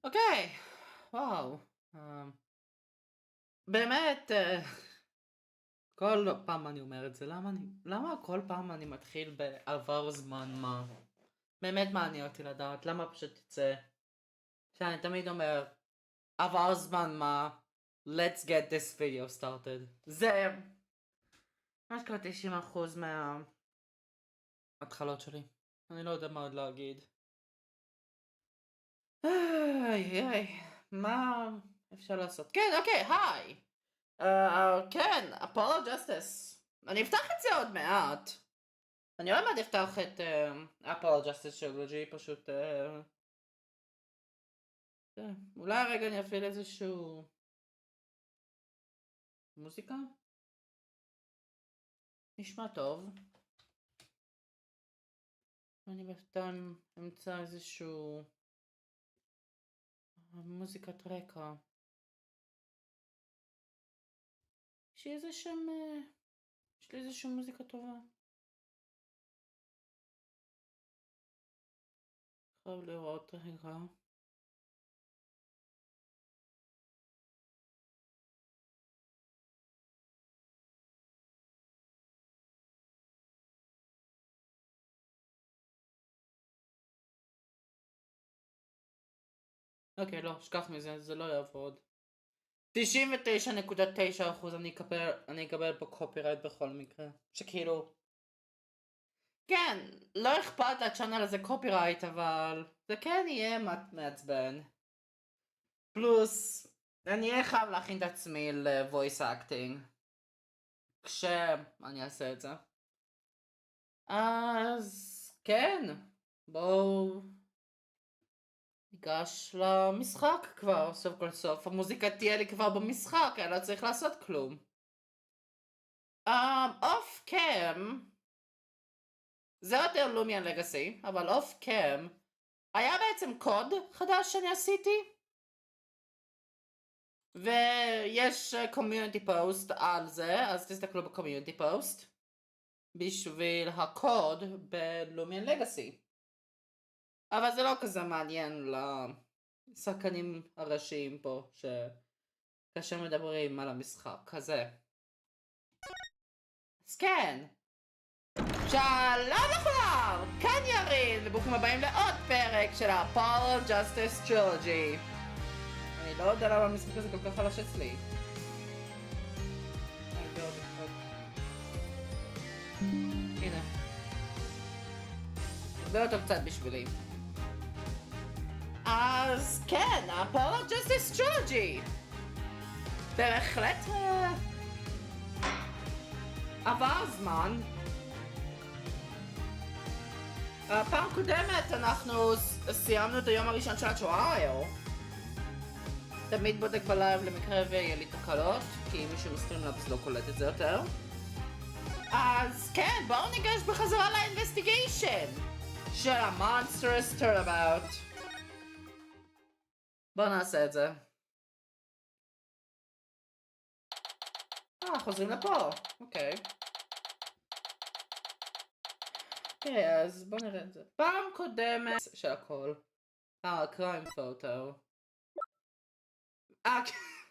אוקיי, וואו. באמת, כל פעם אני אומר את זה, למה כל פעם אני מתחיל בעבר זמן מה? באמת מעניין אותי לדעת, למה פשוט תצא? שאני תמיד אומר, עבר זמן מה, let's get this video started. זה ממש כבר 90% מההתחלות שלי. אני לא יודע מה עוד להגיד. מה אפשר לעשות? כן, אוקיי, היי. כן, אפולו ג'סטיס. אני אפתח את זה עוד מעט. אני עוד מעט אפתח את אפולו ג'סטיס טרילוגי, פשוט אולי רגע אני אפעיל איזשהו מוזיקה? נשמע טוב. אני בינתיים אמצא איזשהו מוזיקת רקע. יש לי איזשהו מוזיקה טובה. חייב לראות רגע. אוקיי, לא, שכח מזה, זה לא יעבוד. 99.9% אני אקבל פה קופירייט בכל מקרה. שכאילו... כן, לא אכפת לצ'אנל הזה קופירייט, אבל זה כן יהיה מעצבן. פלוס, אני אהיה חייב להכין את עצמי ל-voice acting. כשאני אעשה את זה. אז כן, בואו ניגש למשחק כבר, סוף כל סוף. המוזיקה תהיה לי כבר במשחק, אני לא צריך לעשות כלום. אוף קאם, זה יותר לומיאן לגאסי, אבל אוף קאם, היה בעצם קוד חדש שאני עשיתי. ויש קומיוניטי פוסט על זה, אז תסתכלו בקומיוניטי פוסט. בשביל הקוד בלומיאן לגאסי. אבל זה לא כזה מעניין לשחקנים הראשיים פה, שכאשר מדברים על המשחק כזה. אז כן. שלום לכולם! כאן ירין, וברוכים הבאים לעוד פרק של הפולו ג'סטיס טרילוגי. אני לא יודע למה המשחק הזה כל כך חלש אצלי. הנה. הרבה יותר קצת בשבילי. אז כן, הפולו ג'סטיס טרילוגי. בהחלט עבר זמן. פעם קודמת אנחנו סיימנו את היום הראשון של הטריאל. תמיד בודק בלייב למקרה ויהיה לי תקלות, כי מישהו מסטרימלאבס לא קולט את זה יותר. אז כן, בואו ניגש בחזרה לאינבסטיגיישן של המונסטרס טרנאבאוט. בואו נעשה את זה. חוזרים לפה, אוקיי. אוקיי, אז בואו נראה את זה. פעם קודמת של הכל. קריים פוטו.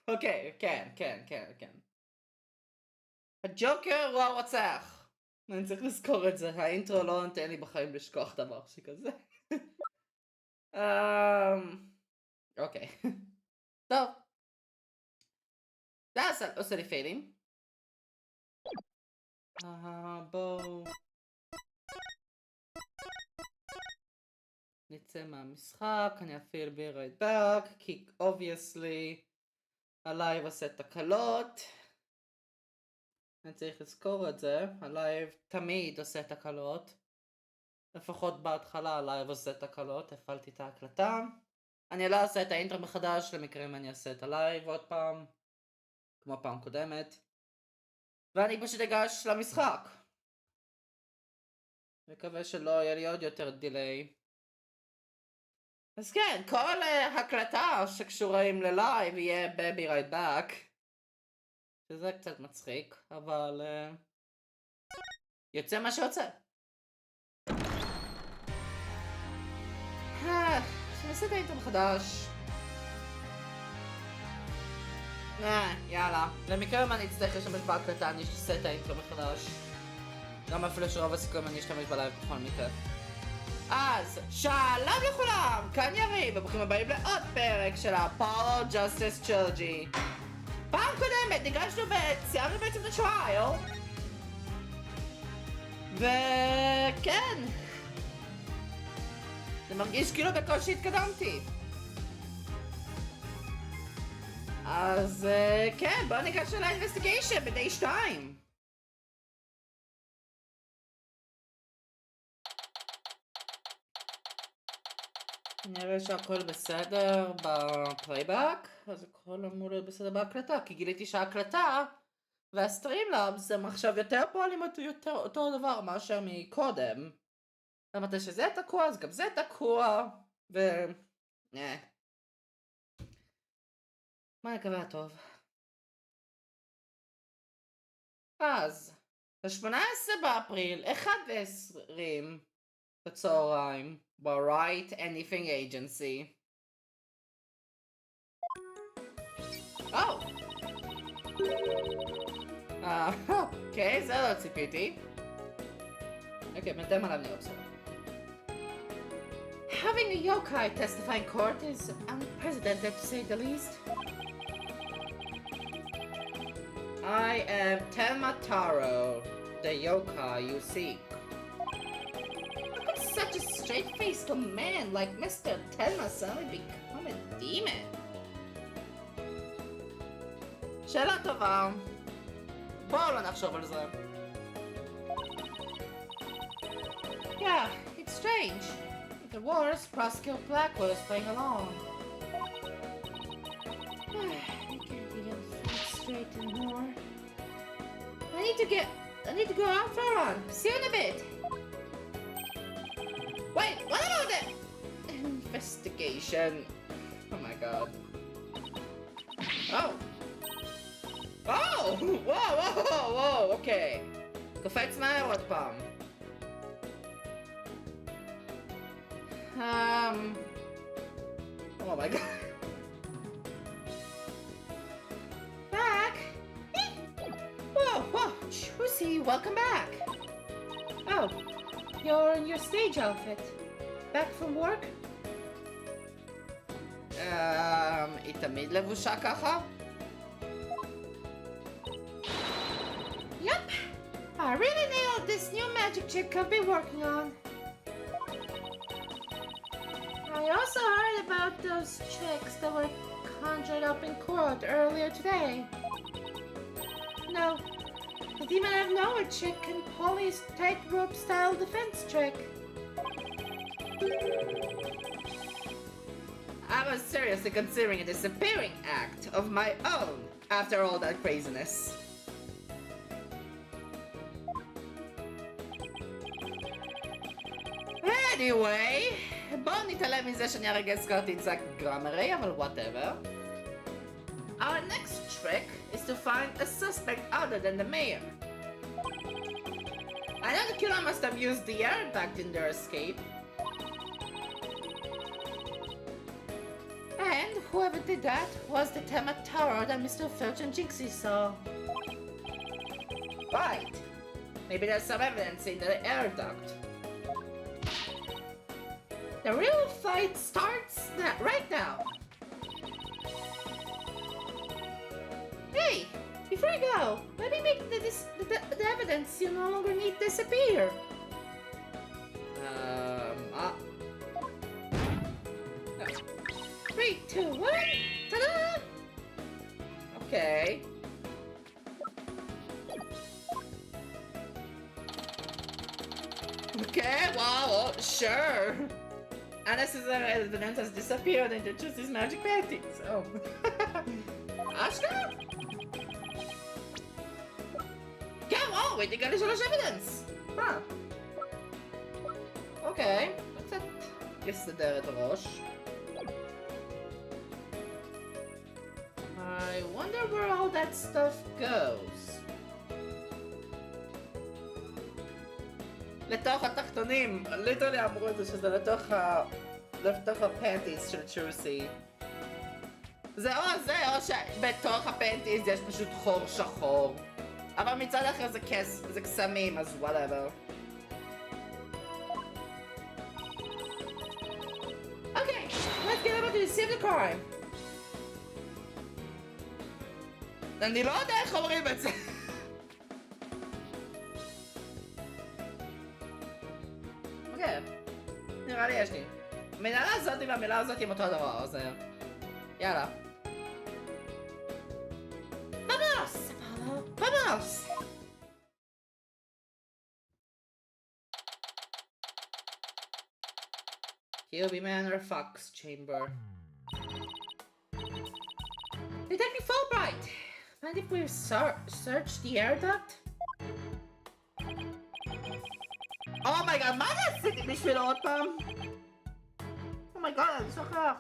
אוקיי, כן. הג'וקר הוא הרוצח. אני צריך לזכור את זה, האינטרו לא נותן לי בחיים לשכוח דבר שכזה. אוקיי. טוב. זה עושה לי פיילים. בואו נצא מהמשחק, אני אפעיל בי right back, כי obviously הלייב עושה תקלות. אני צריך לזכור את זה, הלייב תמיד עושה תקלות. לפחות בהתחלה הלייב עושה תקלות, הפעלתי את ההקלטה. אני לא אעשה את האינטרו מחדש, למקרה אם אני אעשה את הלייב עוד פעם, כמו פעם קודמת. ואני פשוט אגש למשחק. מקווה שלא יהיה לי עוד יותר דיליי. אז כן, כל הקלטה שקשורים ללייב יהיה בבי right back. שזה קצת מצחיק, אבל יוצא מה שיוצא. שנעשה את האינטרו מחדש. יאללה. למקרה מה אני אצטרך לשמש בהקלטה, אני אעשה את האינטרו מחדש. גם אפילו שרוב הסיכויים אני אשתמש בלייב בכל מקרה. אז, שלום לכולם! כאן ירין, וברוכים הבאים לעוד פרק של הפולו ג'סטיס טרילוגי. פעם קודמת ניגשנו וסיימנו בעצם את הטרייל. וכן. זה מרגיש כאילו בקושי התקדמתי. אז כן, בואו ניגש לאינבסטיגיישן בדי 2. נראה שהכל בסדר בפלייבק, אז הכל אמור להיות בסדר בהקלטה, כי גיליתי שההקלטה והסטרימלאבס הם עכשיו יותר פועלים אותו דבר מאשר מקודם. אמרת שזה תקוע, אז גם זה תקוע, מה נקווה הטוב. אז, ב-18 באפריל, 1:20 בצהריים, ב-Right Anything Agency. אוקיי, זה לא ציפיתי. אוקיי, בינתיים עליו נראה בסדר. Having a yokai testify in court is unprecedented to say the least. I am Tenma Taro, the yokai you seek. How could such a straight-faced man like Mr. Tenma suddenly become a demon? שאלה טובה. בואו לא נחשוב על זה. Yeah, it's strange. The worst, Prosecutor Blackwell is playing along. I can't even think straight anymore. I need to go out for a run. See you in a bit. Wait, what about the investigation? Oh my god. Oh. Oh! Whoa, okay. קופץ מהר עוד פעם. Oh my god. Back? Whoa, Chusi, welcome back. Oh, you're in your stage outfit. Back from work? היא תמיד לבושה ככה? Yep, I really nailed this new magic trick I've been working on. I also heard about those tricks that were conjured up in court earlier today. No, the demon of nowhere trick and Polly's tightrope style defense trick. I was seriously considering a disappearing act of my own after all that craziness. Anyway, בואו נתעלם מזה שאני הרגע הזכרתי את זה גרמרי, אבל whatever. Our next trick is to find a suspect other than the mayor. I know the killer must have used the air duct in their escape. And whoever did that was the Tenma Tower that Mr. Filch and Jinxie saw. Right. Maybe there's some evidence in the air duct. The real fight starts right now. Hey, before you go, let me make the evidence you no longer need disappear. No. 3, 2, 1, ta-da! Okay. Okay, wow, sure. Unnecessary evidence has disappeared into Justice's magic paintings. Oh. Ashka? Come on, wait, you got to evidence. Huh. Okay. קצת יסדר את הראש. I wonder where all that stuff goes. לתוך התחתונים, ליטרלי אמרו את זה שזה לתוך הפנטיס של צ'וסי. זה או זה, או שבתוך הפנטיז יש פשוט חור שחור. אבל מצד אחר זה קסמים, אז whatever. Okay, let's get over to receive the crime. אני לא יודע איך אומרים את זה. אוקיי, נראה לי יש לי. המילה הזאת והמילה הזאת הם אותו הדבר, אז יאללה. Vamos! Vamos! Kilby Manor Fox Chamber. Detective Fulbright! Mind if we search the air duct? Oh my god, מה אני עשיתי בשבילו עוד פעם? Oh my god, אני שוכח.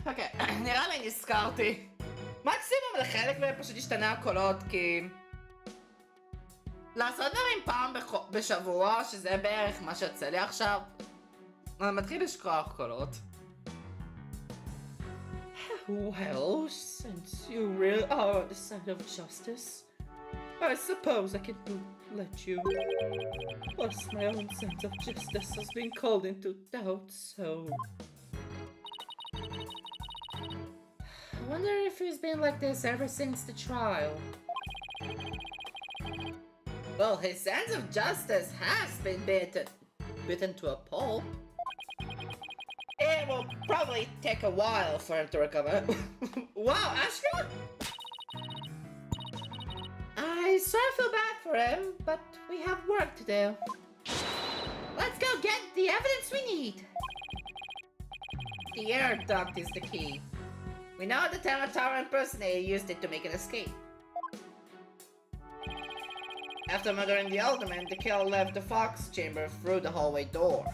אוקיי, נראה לי נזכרתי. מקסימום לחלק מהם פשוט השתנה הקולות, כי... לעשות דברים פעם בשבוע, שזה בערך מה שיוצא לי עכשיו, אני מתחיל לשכוח קולות. Well, since you really are on the side of justice, I suppose I can let you. Plus, my own sense of justice has been called into doubt, so... I wonder if he's been like this ever since the trial. Well, his sense of justice has been bitten to a pulp. It will probably take a while for him to recover. Wow, Ashra? I sort of feel bad for him, but we have work to do. Let's go get the evidence we need. The air duct is the key. We know the Tower impersonator used it to make an escape. After murdering the alderman, the killer left the fox chamber through the hallway door.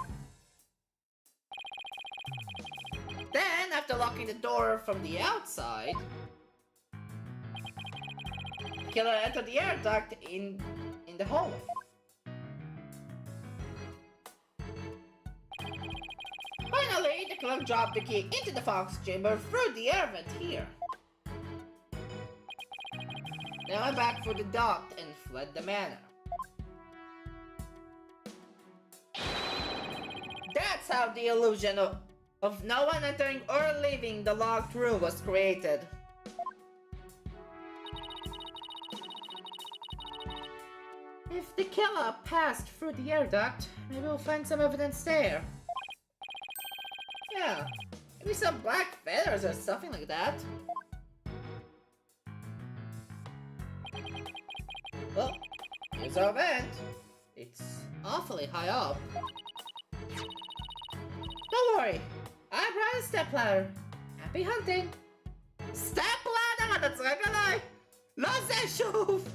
Then, after locking the door from the outside, the killer entered the air duct in the hallway. Finally, the killer dropped the key into the fox chamber through the air vent here. They went back for the duct and fled the manor. That's how the illusion of no one entering or leaving the locked room was created. If the killer passed through the air duct, maybe we'll find some evidence there. Yeah, maybe some black feathers or something like that. Well, here's our vent. It's awfully high up. Don't worry, I brought a stepladder. Happy hunting. Stepladder? אתה צוחק עליי? לא זה שוב!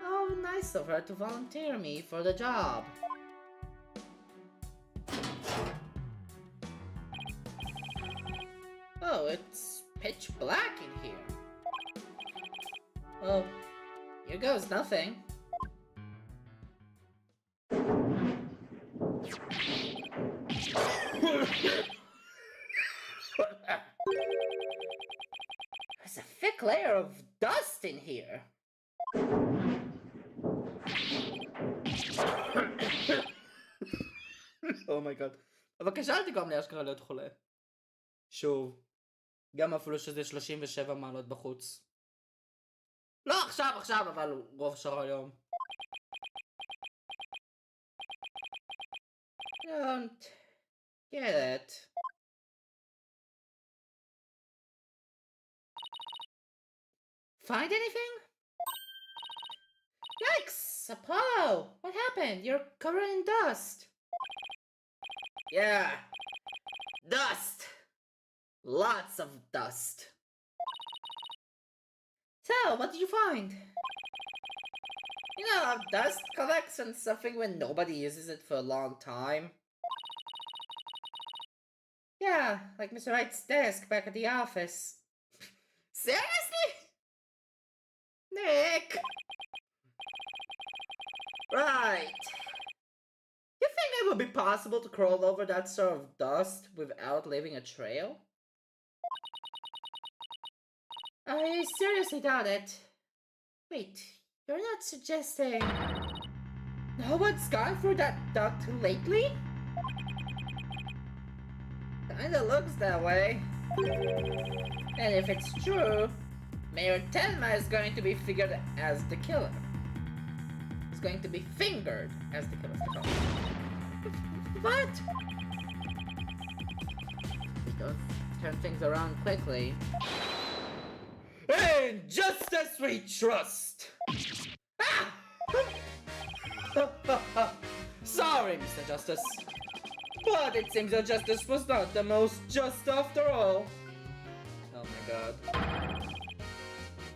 Oh, nice of her to volunteer me for the job. Oh, it's pitch black in here. Well, here goes nothing. There's a thick layer of dust in here. Oh my god. בבקשה אל תגרום לי אשכרה להיות חולה. שוב. גם אפילו שזה 37 מעלות בחוץ. לא עכשיו, אבל רוב שעה היום. Don't get it. Find anything? Yikes! Apollo! What happened? You're covered in dust. Yeah. Dust! Lots of dust. So, what did you find? You know how dust collects on something when nobody uses it for a long time? Yeah, like Mr. Wright's desk back at the office. Seriously? Nick! Right. You think maybe would be possible to crawl over that sort of dust without leaving a trail? I seriously doubt it. Wait, you're not suggesting no one's gone through that duct lately? Kinda looks that way. And if it's true, Mayor Tenma is going to be figured as the killer. He's going to be fingered as the killer. What? We don't turn things around quickly. In justice we trust! Ah! Sorry, Mr. Justice. But it seems that justice was not the most just after all. Oh my god.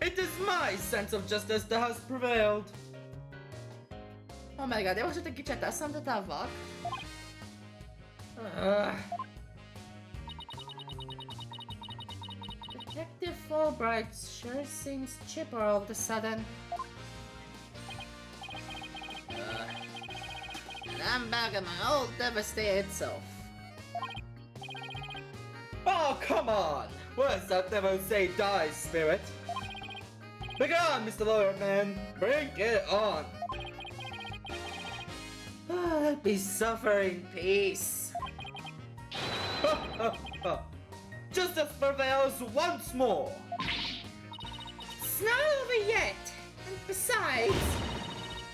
It is my sense of justice that has prevailed. Oh my god, eu acho que tinha até Santa Tavok. Detective Fulbright sure seems chipper all of a sudden. And I'm back at my old devastated self. Oh, come on! Where's that never say die spirit? Bring it on, Mr. Lawyer Man! Bring it on! Let me suffer in peace. Justice prevails once more! It's not over yet! And besides,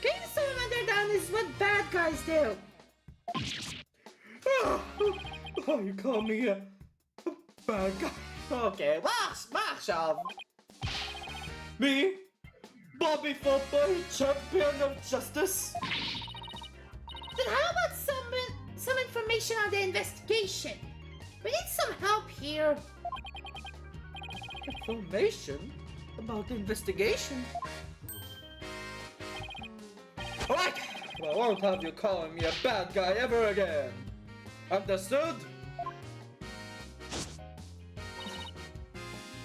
getting someone underdone is what bad guys do! Oh, you call me a bad guy? Okay, Marshall! Me? Bobby Football, champion of justice? Then how about some information on the investigation? We need some help here. Information? About the investigation? Alright! Well, I won't have you calling me a bad guy ever again. Understood?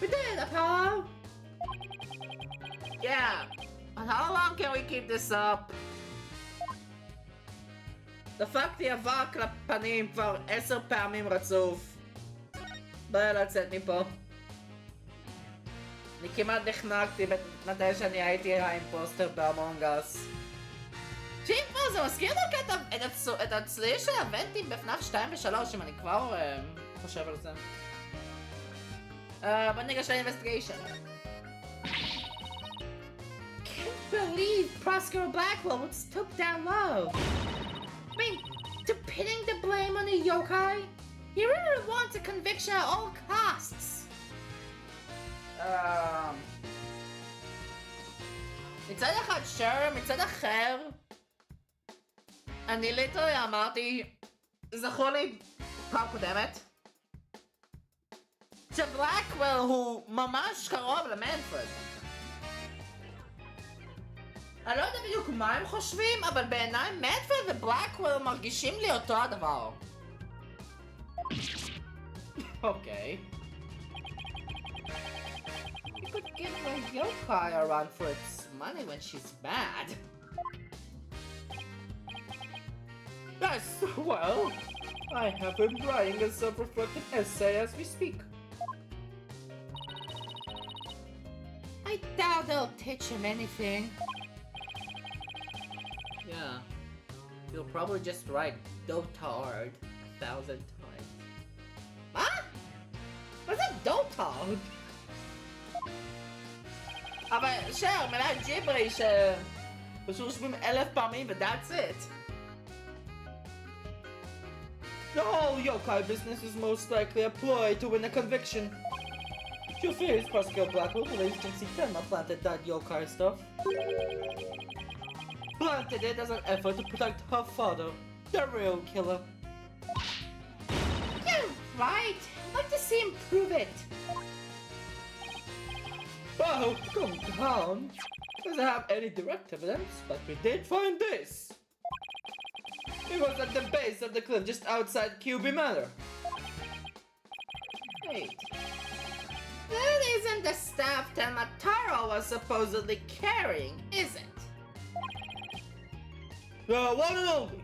We did, Apollo! Yeah, but how long can we keep this up? דפקתי אבק לפנים כבר 10 פעמים רצוף. בואי לצאת מפה. אני כמעט נחנקתי מתי שאני הייתי האימפוסטר באמונג אס. תקשיב, זה מזכיר דווקא את הצליל של הוונטים בפנאף 2 ו-3 אם אני כבר חושב על זה. בוא ניגש לאינבסטיגיישן. Can't believe Proskauer Blackwell would stoop down low. I mean, to pinning the blame on a yokai? He really wants a conviction at all costs. מצד אחד sure, מצד אחר אני ליטרלי אמרתי, זכור לי פעם קודמת שבלקוול הוא ממש קרוב למנפרד. אני לא יודע בדיוק מה הם חושבים, אבל בעיניי מנפרד ובלקוול מרגישים לי אותו הדבר. אוקיי. You could give a yokai a run for its money when she's mad. Yes, well, I have been writing a self-reflective essay as we speak. I doubt they'll teach him anything. Yeah, he'll probably just write dotard 1,000 times. What? What's a dotard? אבל שר, מילה ג'יברי פשוט שומעים 1,000 פעמים ו that's it. The whole yokai business is most likely a ploy to win a conviction. Your fears, Proskauer Blackwell, the agency Tenma planted that yokai stuff. Planted it as an effort to protect her father, the real killer. You're right. I'd like to see him prove it. Well, compound doesn't have any direct evidence, but we did find this. It was at the base of the cliff just outside QB Manor. Wait. That isn't the staff Tenmataro was supposedly carrying, is it? The one and only.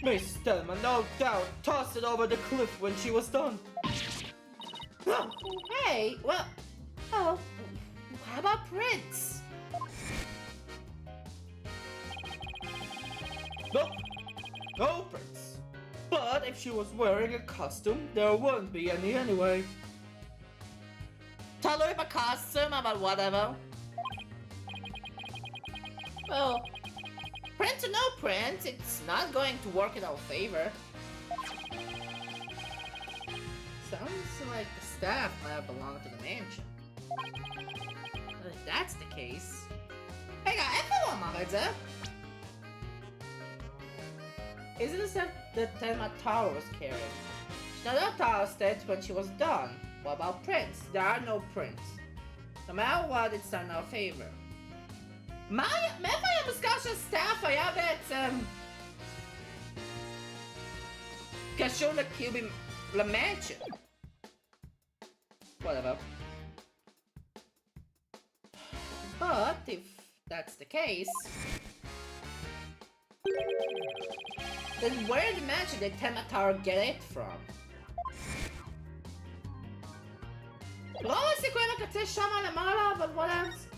Miss Thelma, no doubt, tossed it over the cliff when she was done. Oh, hey, well, oh, how about Prince? Nope, no Prince. But if she was wearing a costume, there wouldn't be any anyway. Tell her about costume, about whatever. Well, Prince or no Prince, it's not going to work in our favor. Sounds like the staff might belong to the mansion. Well, if that's the case... רגע, איפה הוא אמר את זה? Isn't the stuff that Thelma Tower was carrying? Chanel tossed it when she was done. What about Prince? There are no Prince. No matter what, it's not in our favor. מאיפה היה מוזכר שהסטאפ היה בעצם קשור לקיובים למנשן? Whatever. But if that's the case, then where did the mansion did Thelma Tower get it from? רוב הסיכויים לקצה שמה למעלה, אבל what else?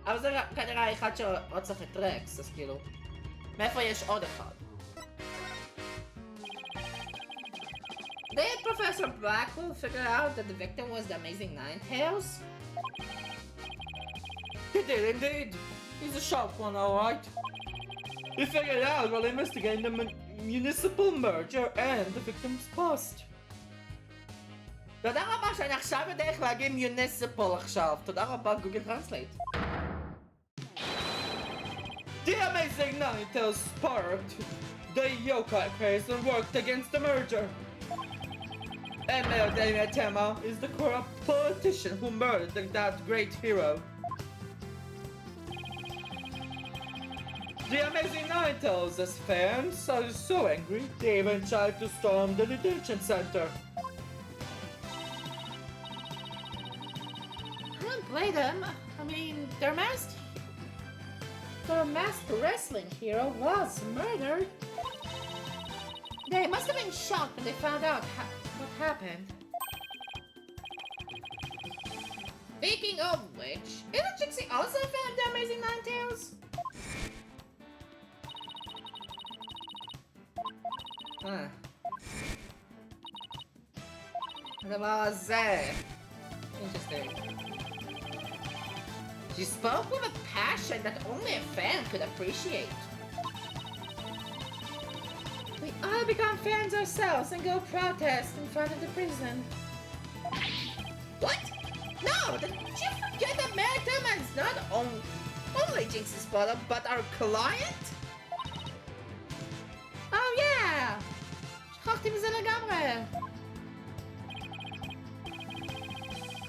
אבל זה כנראה האחד שרצח את רקס, אז כאילו... מאיפה יש עוד אחד? Did Professor Blackwell figure out that the victim was the Amazing Ninetales? He did indeed. He's a sharp one, alright. He figured it out while investigating the municipal merger and the victim's past. תודה רבה שאני עכשיו יודע איך להגיד municipal עכשיו. תודה רבה, גוגל טרנסלייט. The Amazing Ninetales sparked the yokai craze and worked against the merger. And Melodamia Tema is the corrupt politician who murdered that great hero. The Amazing Ninetales as fans are so angry they even tried to storm the detention center. I don't blame them. I mean, their masked wrestling hero was murdered. They must have been shocked when they found out what happened. Speaking of which, isn't Trixie also a fan of the Amazing Ninetales? Huh. הדבר הזה. Interesting. She spoke with a passion that only a fan could appreciate. We all become fans ourselves and go protest in front of the prison. What? No! Did you forget that Mary Tillman is not only Jinx's brother, but our client? Oh yeah! שכחתי מזה לגמרי.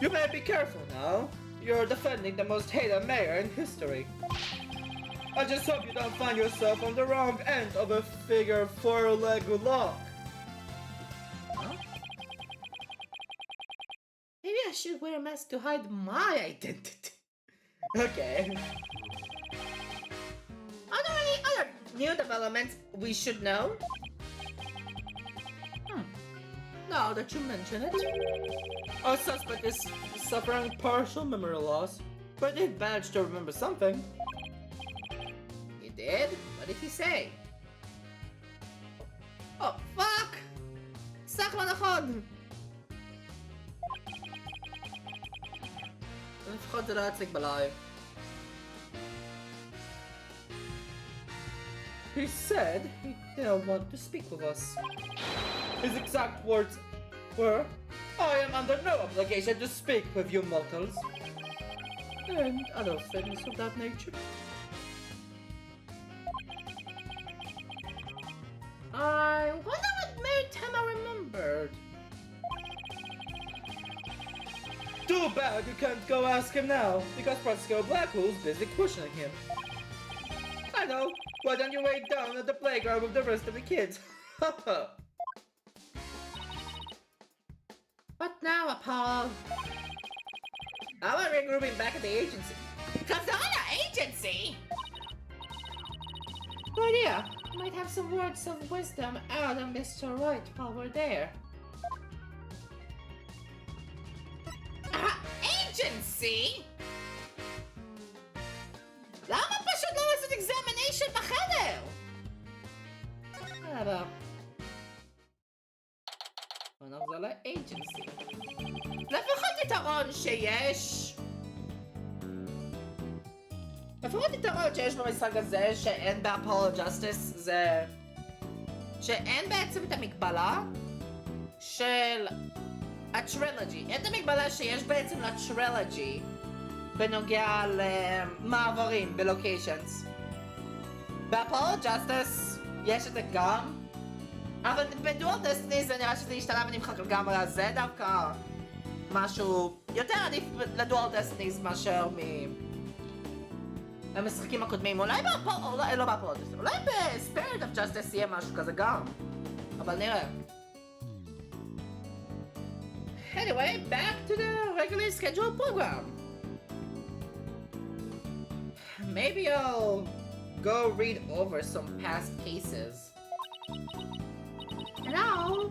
You better be careful now. You're defending the most hated mayor in history. I just hope you don't find yourself on the wrong end of a figure four-leg lock. Huh? Maybe I should wear a mask to hide my identity. Okay. Are there any other new developments we should know? Now that you mention it. Our suspect is suffering partial memory loss, but he managed to remember something. He did? What did he say? Oh, fuck! סך לא נכון! לפחות זה לא יצליק בלייב. He said he didn't want to speak with us. His exact words were, I am under no obligation to speak with you mortals. And other things of that nature. I wonder what Mary Tama remembered. Too bad you can't go ask him now, because Francisco Blackwell's busy questioning him. I know, why don't you wait down at the playground with the rest of the kids? What now, Apollo? How about regrouping back at the agency? Cause on the agency? Good idea. Might have some words of wisdom out on Mr. Right while we're there. Agency? למה פשוט לא לעשות examination בחדר? בסדר. בוא נחזור לאג'נסי. לפחות יתרון שיש... לפחות יתרון שיש במשחק הזה שאין באפולו ג'סטיס זה... שאין בעצם את המגבלה של הטרילוגי. אין את המגבלה שיש בעצם לטרילוגי בנוגע למעברים בלוקיישנס. באפולו ג'סטיס יש את זה גם, אבל בדואל דסטיני זה נראה שזה השתנה ונמחק לגמרי, אז זה דווקא משהו יותר עדיף לדואל דסטיניז מאשר המשחקים הקודמים. אולי באפולו, אולי לא באפולו ג'סטיס, אולי בספיריט אוף ג'סטיס יהיה משהו כזה גם, אבל נראה. Anyway, back to the regularly scheduled program. Maybe I'll go read over some past cases. And I'll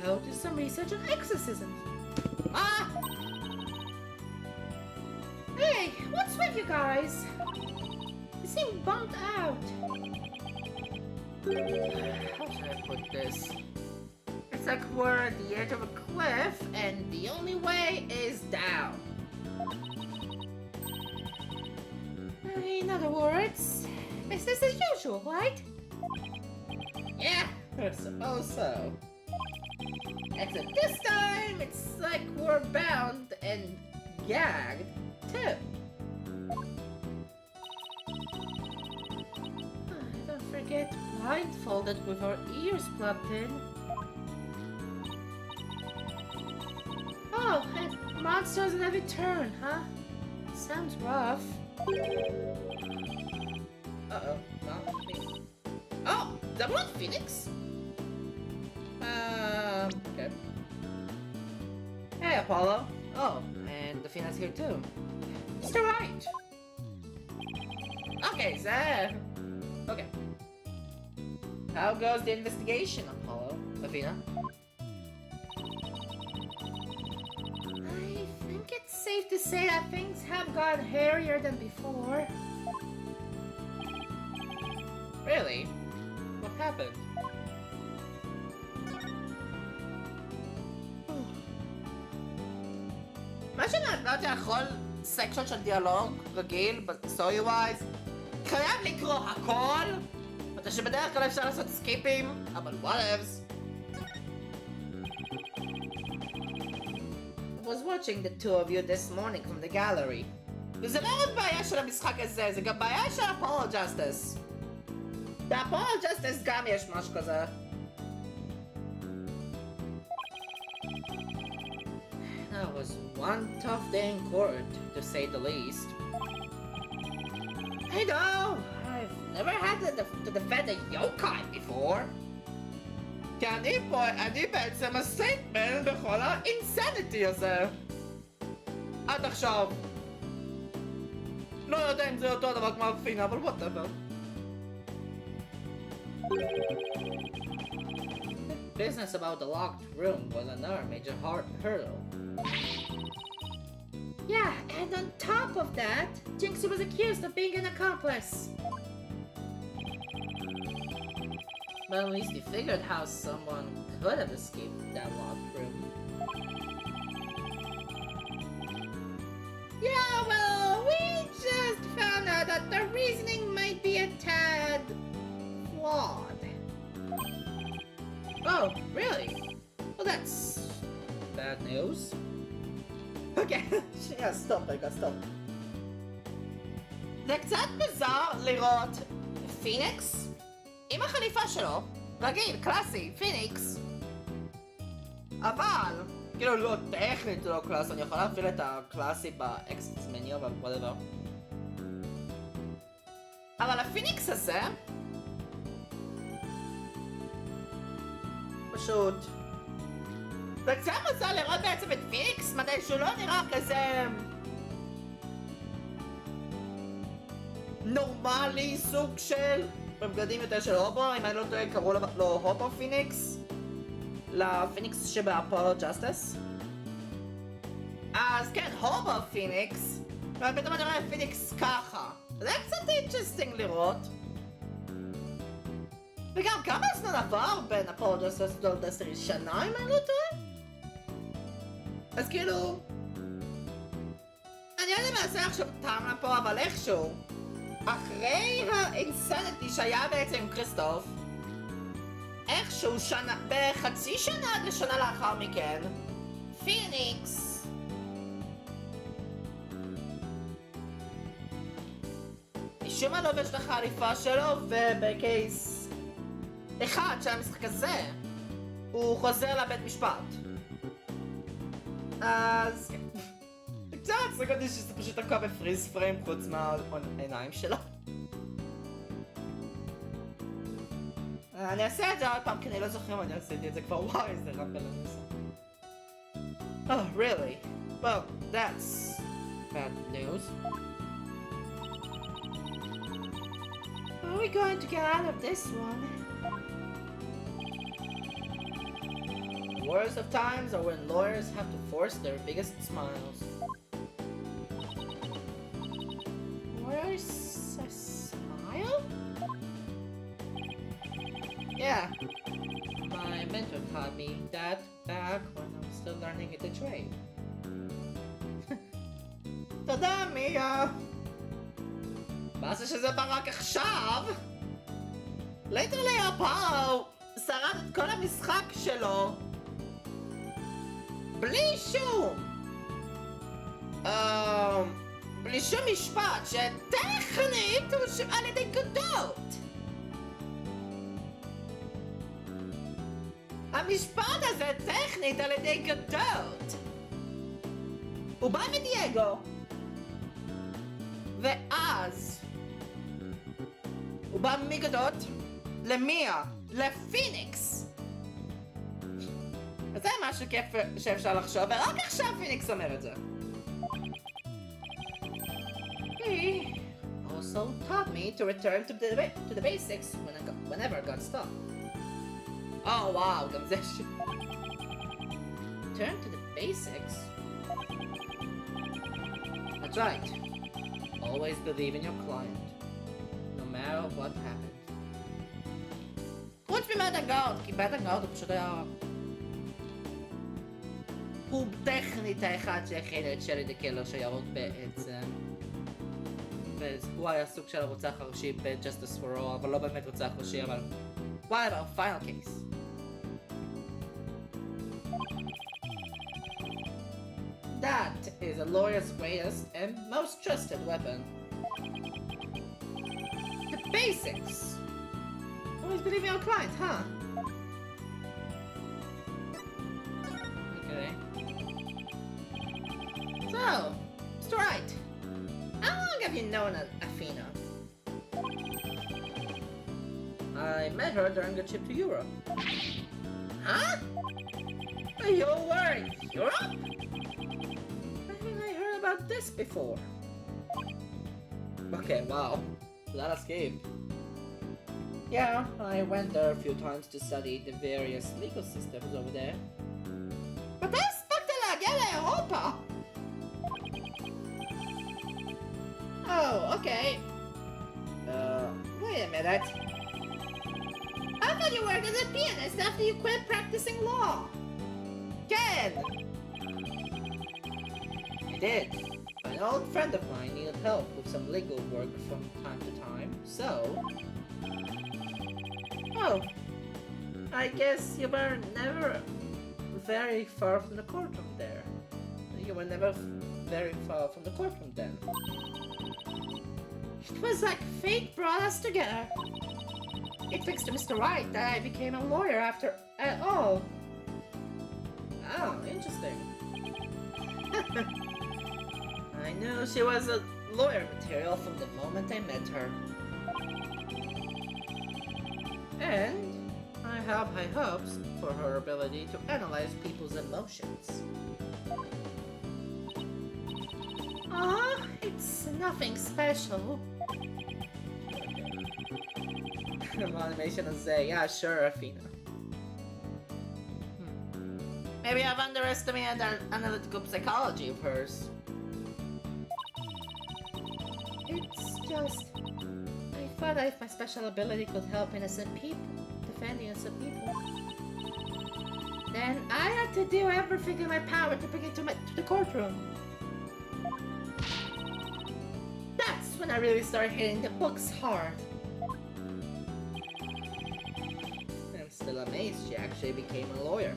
go do some research on exorcism. Ah! Hey, what's with you guys? You seem bummed out. How should I put this? It's like we're at the edge of a cliff and the only way is down. In other words, business as usual, right? Yeah, I suppose so. except this time it's like we're bound and gagged too. Don't forget blindfolded with our ears plugged in. Oh, and monsters in every turn, huh? Sounds rough. Uh-oh, not me. Oh, that one Phoenix? Okay. Hey, Apollo. Oh, and the Phoenix here too. Mr. Right. Okay, so... Okay. How goes the investigation, Apollo? Athena? I think it's safe to say that things have gotten hairier than before. Really? What happened? מה שנתתי לכל סקשן של דיאלוג רגיל, בסטורי ווייז, חייב לקרוא הכל, אתה שבדרך כלל אפשר לעשות סקיפים, אבל whatevs. I was watching the two of you this morning from the gallery. וזה לא רק בעיה של המשחק הזה, זה גם בעיה של אפולו ג'סטיס. באפולו ג'סטיס גם יש משהו כזה. That was one tough day in court, to say the least. I know! I've never had to defend a yokai before. כי אני בעצם הסטייטמן בכל האינסניטי הזה. עד עכשיו. לא יודע אם זה אותו דבר כמו הפינה, אבל whatever. The business about the locked room was another major hurdle. Yeah, and on top of that, Jinxie was accused of being an accomplice. But at least you figured how someone could have escaped that locked room. Yeah, well, we just found out that the reasoning might be a tad flawed. Oh, really? Well, that's... Bad news? Okay, שנייה, סטופ רגע, סטופ. זה קצת מוזר לראות פיניקס עם החליפה שלו, רגיל, קלאסי, פיניקס. אבל, כאילו לא טכנית לא קלאסי, אני יכול להפעיל את הקלאסי באקסטס מניו, אבל whatever. אבל הפיניקס הזה פשוט... וקצת מוזר לראות בעצם את פיניקס, מתי שהוא לא נראה כזה... נורמלי, סוג של... בבגדים יותר של הובו, אם אני לא טועה קראו לו הובו פיניקס? לפיניקס שבאפולו ג'סטיס? אז כן, הובו פיניקס, ופתאום אני רואה פיניקס ככה. זה קצת אינטרסטינג לראות. וגם כמה זמן עבר בין אפולו Justice-Dual Destinies? שנה אם אני לא טועה? אז כאילו... אני לא יודע מה זה עכשיו טעם פה, אבל איכשהו אחרי האינסניטי שהיה בעצם עם כריסטוף, איכשהו שנה, בחצי שנה עד לשנה לאחר מכן, פיניקס משום מה לובש את החליפה שלו, ובקייס אחד של המשחק הזה הוא חוזר לבית משפט. אז קצת מצחיק אותי שזה פשוט תקוע בפריז פריים חוץ מהעיניים שלו. אני אעשה את זה עוד פעם כי אני לא זוכר אם אני עשיתי את זה כבר. וואי, זה רק בלנסה. Oh, really? Well, that's bad news. How are we going to get out of this one? The worst of times are when lawyers have to force their biggest smiles. Where's a smile? Yeah. My mentor taught me that back when I was still learning the trade. תודה, מיה. מה זה שזה בא רק עכשיו? ליטרלי הפאו שרד את כל המשחק שלו בלי שום בלי שום משפט שטכנית הוא על ידי גדות. המשפט הזה טכנית על ידי גדות. הוא בא מדייגו ואז הוא בא מגדות למיה, לפיניקס. אז זה משהו כיף שאפשר לחשוב, ורק עכשיו פיניקס אומר את זה. He also taught me to return to the basics whenever I got stuck. Oh wow, גם זה ש... Return to the basics? That's right. Always believe in your client, no matter what happens. חוץ ממדנגארד, כי מדנגארד הוא פשוט היה... הוא טכנית האחד שהכין את שלי דה קילר שירוק בעצם. והוא היה סוג של הרוצח הראשי ב-Justice for All, אבל לא באמת רוצח ראשי, אבל... What about final case? That is a lawyer's greatest and most trusted weapon. The basics! Always believe in your client, huh? Okay. So, Mr. Wright, how long have you known Athena? I met her during a trip to Europe. Huh? You were in Europe? I think I heard about this before. Okay, wow. That escaped. Yeah, I went there a few times to study the various legal systems over there. But I הספקת להגיע לאירופה! Oh, okay. Wait a minute. I thought you worked as a pianist after you quit practicing law. Ken! I did. An old friend of mine needed help with some legal work from time to time, so... Oh, I guess you were never very far from the courtroom there. You were never very far from the courtroom then. It was like fate brought us together. It fixed to Mr. Wright that I became a lawyer after all. Oh, interesting. I knew she was a lawyer material from the moment I met her. And I have high hopes for her ability to analyze people's emotions. Ah, it's nothing special. animation הזה, yeah, sure, Athena. Maybe I've underestimated the analytical psychology of hers. It's just... I thought if my special ability could help innocent people, defend innocent people, then I had to do everything in my power to bring it to the courtroom. That's when I really started hitting the books hard. I'm still amazed she actually became a lawyer.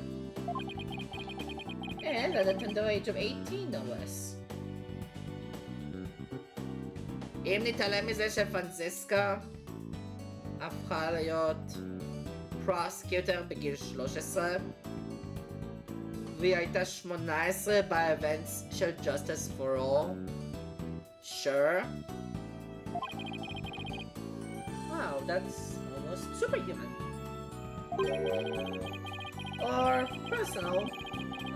And at the tender age of 18, no less. אם נתעלם מזה שפרנציסקה הפכה להיות פרוסקיוטר בגיל 13 והיא הייתה 18 באבנטס של Justice for All, sure. Wow, that's almost superhuman. Or personal,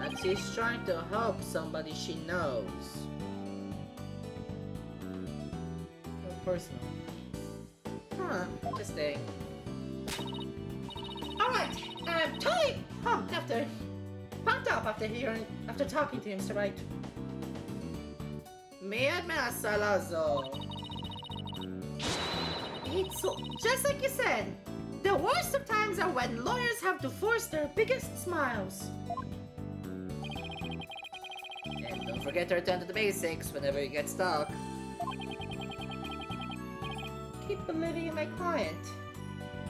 like she's trying to help somebody she knows. Or personal. Huh, interesting. Alright, I'm totally pumped up after talking to you, Mr. Wright. מי את מנסה לעזור? It's so, just like you said, the worst of times are when lawyers have to force their biggest smiles. And don't forget to return to the basics whenever you get stuck. Keep believing in my client.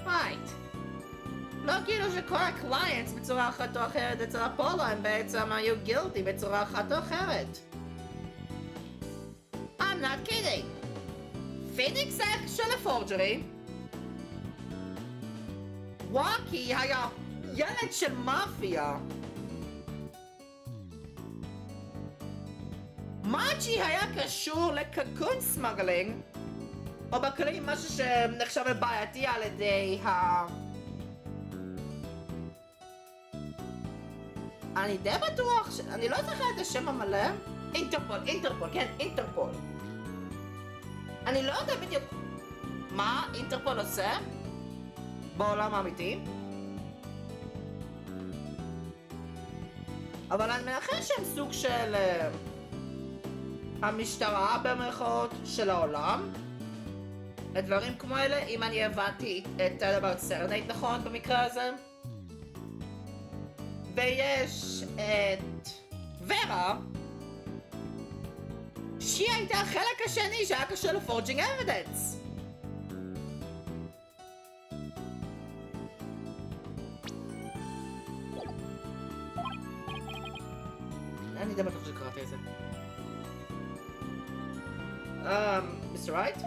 Right. לא כאילו שכל הקליינטס בצורה אחת או אחרת אצל אפולו הם בעצם היו גילטי בצורה אחת או אחרת. I'm not kidding. פיניקס אקס של הפורג'רי. וואקי היה ילד של מאפיה. מאצ'י היה קשור לקקון סמגלינג, או בכלים משהו שנחשב לבעייתי על ידי אני די בטוח אני לא זוכר את השם המלא. אינטרפול, כן, אינטרפול. אני לא יודע בדיוק מה אינטרפול עושה בעולם האמיתי, אבל אני מנחש שהם סוג של המשטרה במרכאות של העולם לדברים כמו אלה, אם אני הבנתי את הדבר סרנייט נכון במקרה הזה. ויש את ורה שהיא הייתה החלק השני שהיה קשור לפורג'ינג אבידנס. אני די בטוח שקראתי את זה. Mr. Wright?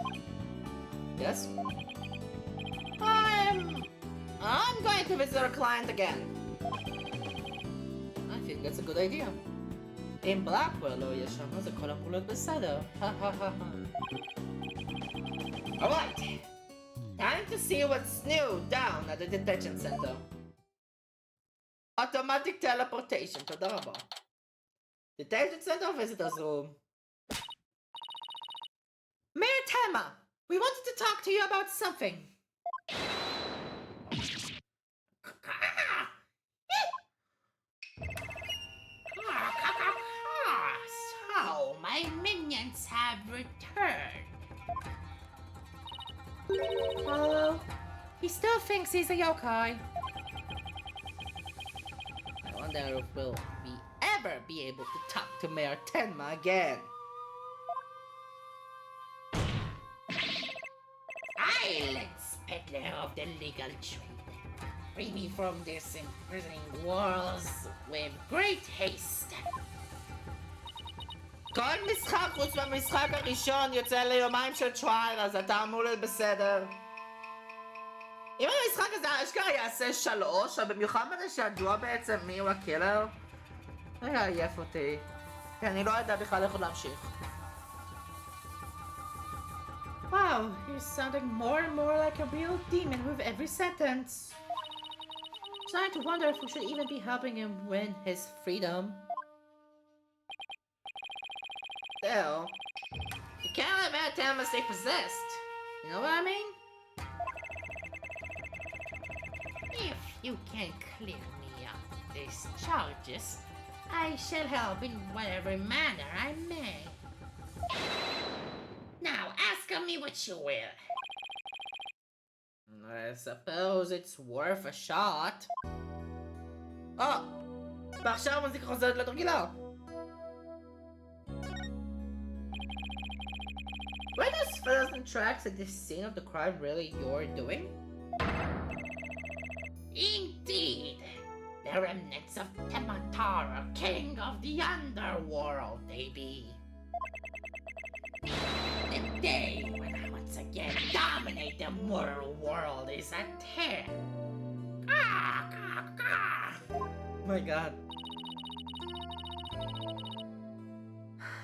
Yes? I'm going to visit a client again. I think that's a good idea. אם בלאקוור לא יהיה שם, אז הכל אמור להיות בסדר. Alright. Time to see what's new down at the detention center. Automatic teleportation, תודה רבה. Detention center visitors room. Mayor Telma, we wanted to talk to you about something. So, my minions have returned. Hello? He still thinks he's a yokai. I wonder if we'll ever be able to talk to Mayor Tenma again. Silence, peddler of the legal trade. Free me from this imprisoning walls with great haste. כל משחק חוץ מהמשחק הראשון יוצא ליומיים של טרייל, אז אתה אמור להיות בסדר. אם המשחק הזה אשכרה יעשה 3, אבל במיוחד בזה שידוע בעצם מי הוא הקילר, זה יעייף אותי. כי אני לא יודע בכלל איך עוד להמשיך. Wow, you're sounding more and more like a real demon with every sentence. Starting to wonder if we should even be helping him win his freedom. Still, you can't let Matt Thomas stay possessed. You know what I mean? you can clear me of these charges, I shall help in whatever manner I may. Now ask of me what you will. I suppose it's worth a shot. ועכשיו המוזיקה חוזרת לתרגילה. Were those fellas and tracks at the scene of the crime really your doing? Indeed, the remnants of Tematara, king of the underworld, they be. The day when I once again dominate the mortal world is at hand. Oh my god.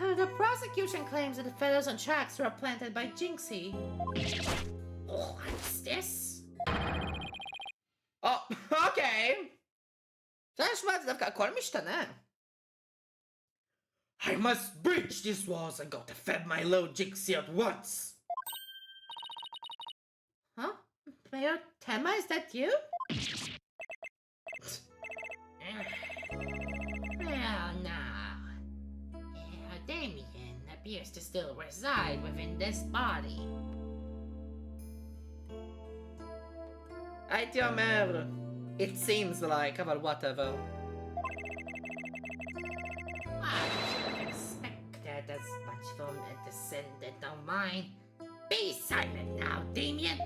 The prosecution claims that the feathers on tracks were planted by Jinxie. What's this? אוקיי. זה נשמע דווקא הכל משתנה. I must breach these walls and go to fed my low Jinxie at once. Huh? Mayor Tema, is that you? Well, now, Damien appears to still reside within this body. הייתי אומר, it seems like, אבל whatever. I should have expected as much from a descendant of mine. Be silent now, Damien.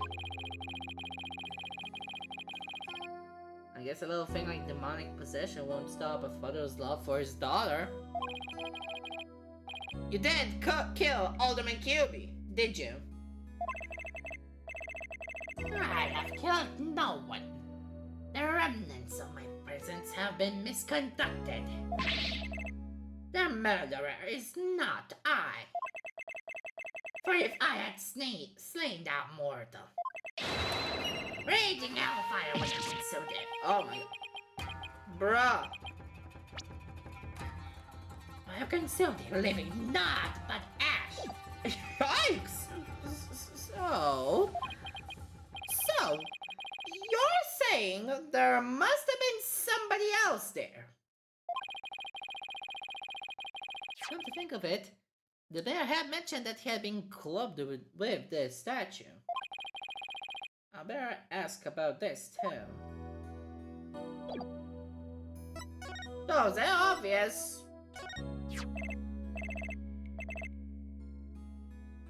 I guess a little thing like demonic possession won't stop a father's love for his daughter. You didn't kill Alderman QB, did you? I have killed no one. The remnants of my presence have been misconducted. The murderer is not I. For if I had slain that mortal, raging hellfire would have consumed it. Oh my god. Bruh. I have consumed it living, not but ash. Yikes! So, you're saying there must have been somebody else there? Come to think of it, the mayor had mentioned that he had been clubbed with this statue. I better ask about this too. So, they're obvious.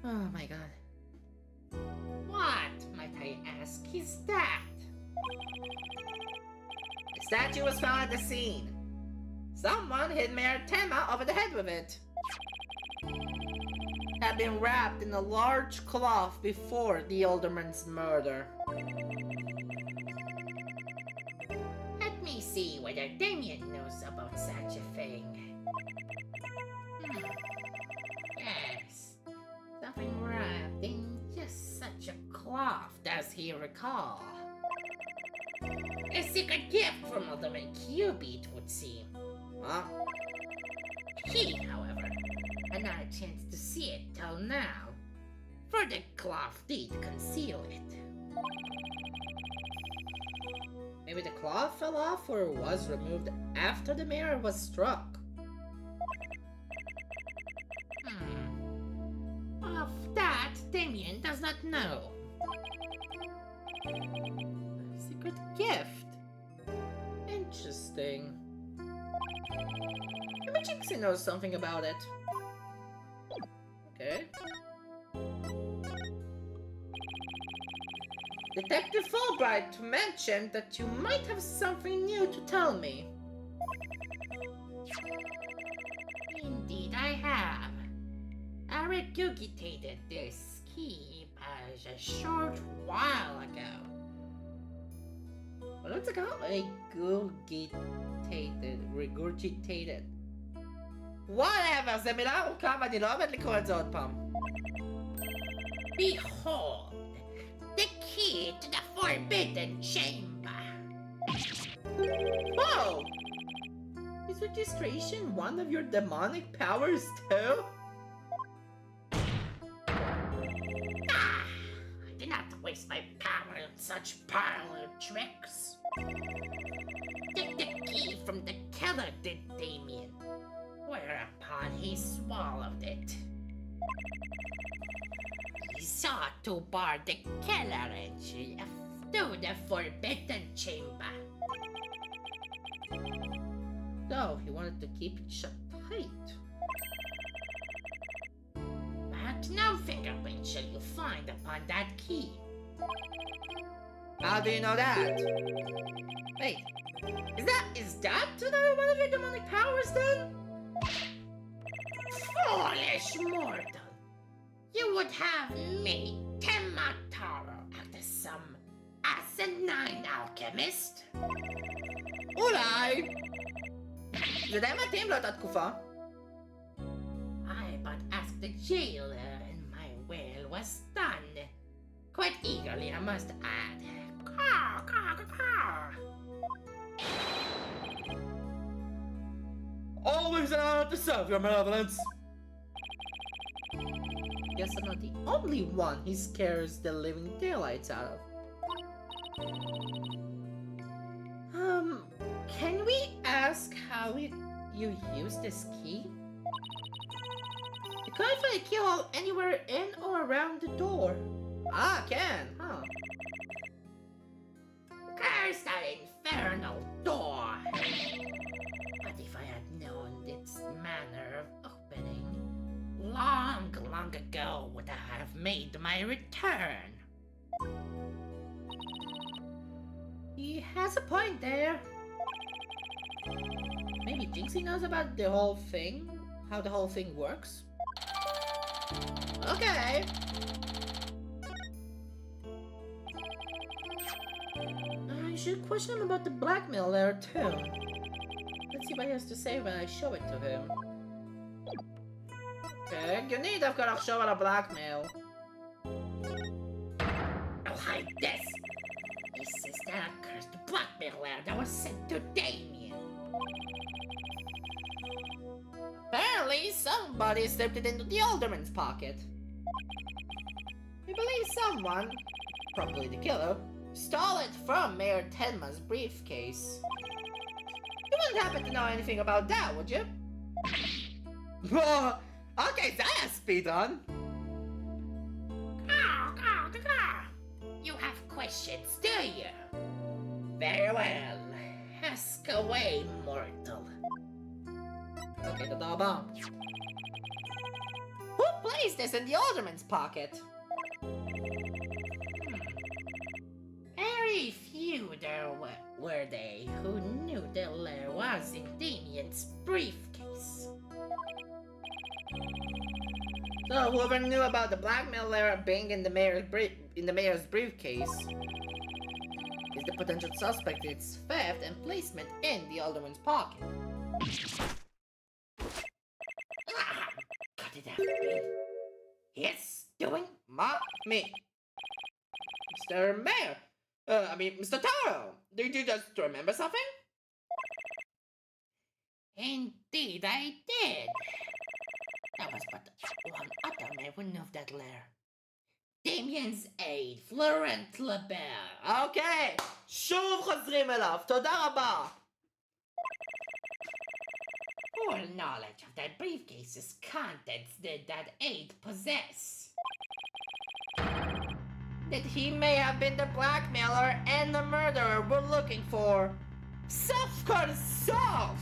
Oh my god. What, might I ask, is that? The statue was found at the scene. Someone hit Mayor Tema over the head with it. Had been wrapped in a large cloth before the alderman's murder. Let me see whether Damien knows about such a thing. Yes, something wrapped in just such a cloth, does he recall? A secret gift from Alderman Cubit, it would seem. Huh? He, however, had not a chance to see it till now, for the cloth did conceal it. Maybe the cloth fell off or was removed after the mayor was struck. Of that, Damien does not know. A secret gift. Interesting. Maybe Jinxie knows something about it. Okay. Detective Fulbright mentioned that you might have something new to tell me. Indeed, I have. I regurgitated this key a short while ago. What's it called? Regurgitated. Whatever, זה מילה ארוכה ואני לא עומד לקרוא את זה עוד פעם. Behold, the key to the forbidden chamber. Whoa! Is registration one of your demonic powers too? I did not waste my power on such parlor tricks. Take the key from the killer, did Damien. Whereupon he swallowed it. He sought to bar the killer entry to the forbidden chamber. So, he wanted to keep it shut tight. But no fingerprint shall you find upon that key. How do you know that? Wait, is that another one of your demonic powers then? Foolish mortal! You would have me, Temataro, act as some asinine alchemist? אולי! זה די מתאים לאותה תקופה. I but asked the jailer, and my will was done. Quite eagerly, I must add. Caw, caw, caw, caw. Always an honor to serve your malevolence. Guess I'm not the only one he scares the living daylights out of. Can we ask how you use this key? You can't find a keyhole anywhere in or around the door. Ah, can, huh? Curse that infernal door! But if I had known its manner of opening, long ago would I have made my return. He has a point there. Maybe Jinxie knows about the whole thing? How the whole thing works? Okay. I should question him about the blackmail there too. Let's see what he has to say when I show it to him. Okay, הגיוני דווקא לחשוב על הבלאקמייל. I'll hide this! This is that accursed blackmailer that was sent to Damien. Apparently, somebody slipped it into the alderman's pocket. We believe someone, probably the killer, stole it from Mayor Tenma's briefcase. You wouldn't happen to know anything about that, would you? Okay, that's speedrun. You have questions, do you? Very well. Ask away, mortal. Okay, תודה רבה. Who placed this in the alderman's pocket? Very few there were they who knew the lair was in Damien's briefcase. So whoever knew about the blackmail lair being in the mayor's briefcase is the potential suspect in its theft and placement in the alderman's pocket. Cut it out, me. Yes, doing? Me. Mr. Mayor! Mr. Taro! Did you just remember something? Indeed, I did. That was but one atom I wouldn't of that lair. Damien's aide, Florent LeBel. אוקיי, שוב חוזרים אליו, תודה רבה. Full knowledge of that briefcase's contents did that aide possess. That he may have been the blackmailer and the murderer we're looking for. Self-cut self!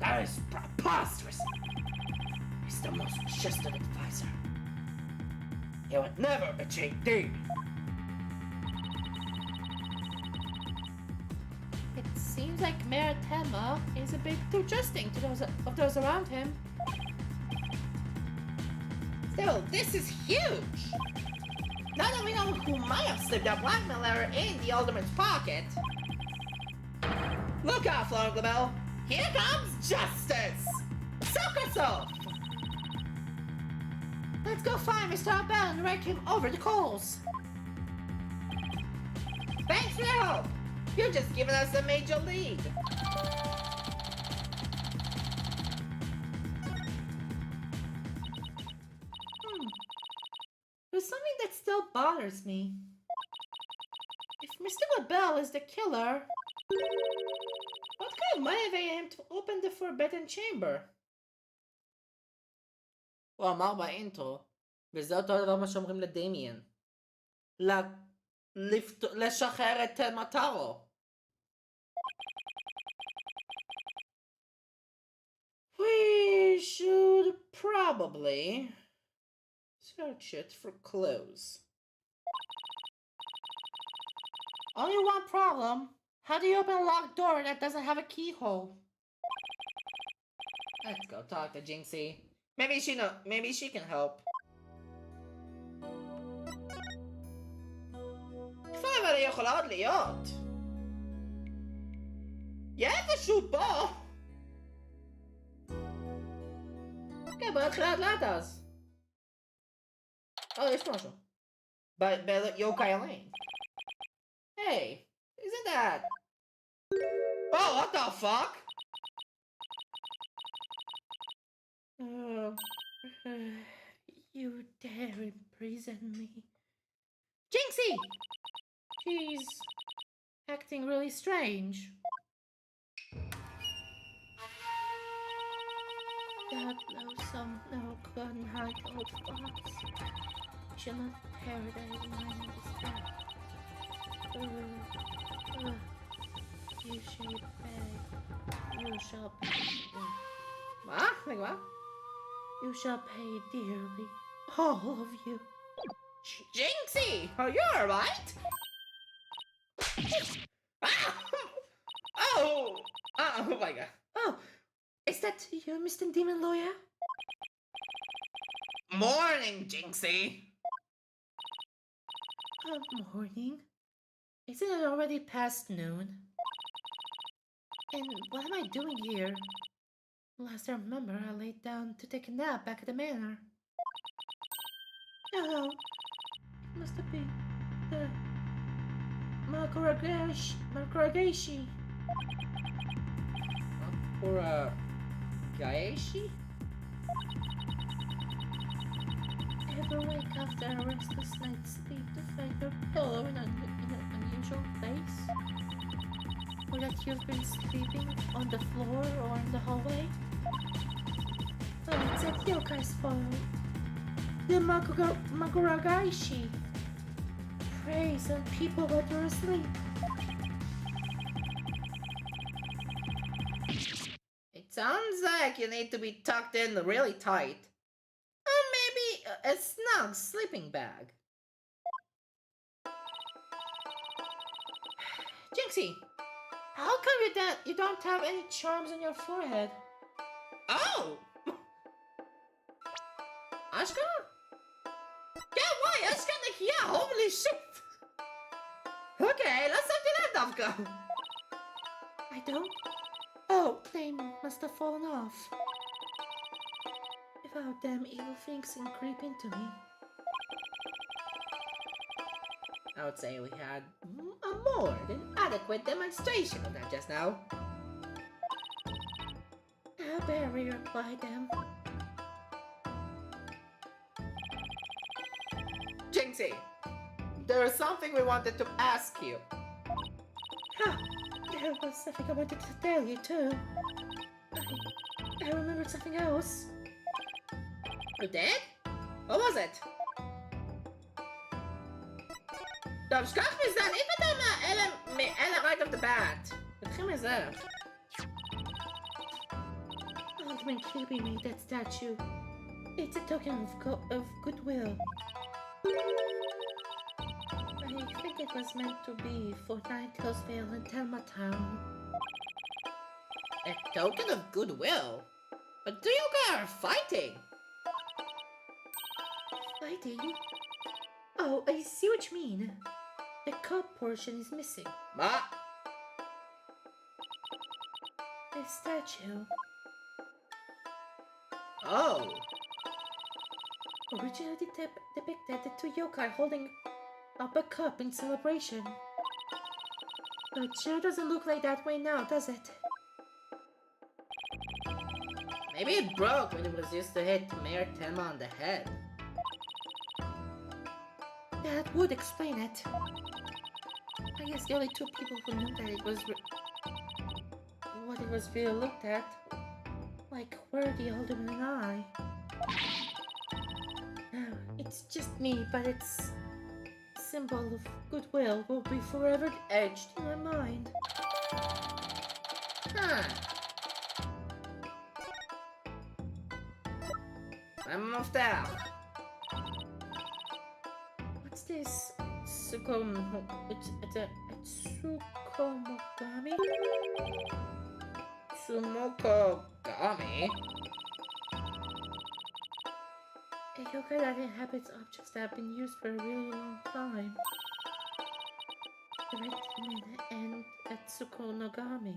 That is preposterous. He's the most trusted advisor. He would never betray Damien. It seems like Mayor Tenma is a bit too trusting to those around him. Still, this is huge! Now that we know who might have slipped that blackmailer in the alderman's pocket. Look out, Florent LeBel! Here comes justice! Suck yourself! Let's go find Mr. Abel and rake him over the coals. Thanks for your help! You've just given us a major lead. There's something that still bothers me. If Mr. Bell is the killer. What kind of motivated him to open the forbidden chamber? הוא אמר באינטרו, וזה אותו דבר מה שאומרים לדמיאן. לשחרר את מטרו. We should probably search it for clues. Only one problem. How do you open a locked door that doesn't have a keyhole? Let's go talk to Jinxie. Maybe she can help. איפה אבל היא יכולה עוד להיות? יהיה איפשהו פה! כן, בוא נתחיל לאט אז. יש פה משהו. ביוקאי הליין. Hey, isn't that? Oh, what the fuck? You dare imprison me. Jinxie! She's acting really strange. That loathsome no-gun hide old fox. Shall not paradise mine in despair. You shall pay. You shall pay. What? You shall pay dearly, all of you. Jinxie! Are you alright? Oh my god. Oh, is that you, Mr. Demon Lawyer? Morning, Jinxie! Morning. Isn't it already past noon? And what am I doing here? Last I remember, I laid down to take a nap back at the manor. Oh, it must have been the Makuragashi. Gaeshi? Ever wake after a restless night's sleep to find your pillow in an unusual place? Or that you've been sleeping on the floor or in the hallway? Oh, it's at Yokai's fault. The Makuragaishi preys on people while they're asleep. It sounds like you need to be tucked in really tight. Or maybe a snug sleeping bag. Jinxie, how come you don't have any charms on your forehead? Oh! Ashka? Yeah, why? Ashka Nikia, holy shit! Okay, let's have that Davka. I don't? Oh, they must have fallen off. Without them, evil things can creep into me. I would say we had a more than adequate demonstration of that just now. How Barry replied them. Jinxie, there is something we wanted to ask you. Ha! There was something I wanted to tell you too. I remembered something else. You did? What was it? טוב, שכח מזה, אני אתפטר מאלה right off the bat. נתחיל מזה. Alderman Kirby made that statue. It's a token of goodwill. I think it was meant to be for Ninetales and Telma Town. A token of goodwill? But you guys are fighting. Fighting? Oh, I see what you mean. The cup portion is missing. Ma? The statue. Oh. Originally depicted the two yokai holding up a cup in celebration. But sure doesn't look like that way now, does it? Maybe it broke when it was used to hit Mayor Tenma on the head. That would explain it. I guess the only two people who knew that it was what it was really looked at, like were the alderman and I. It's just me, but its symbol of goodwill will be forever etched in my mind. Huh. I'm off there. What's this? It's a Tsukomogami? Sumokogami? A yoga that inhabits objects that have been used for a really long time. The red demon and a Tsukomogami.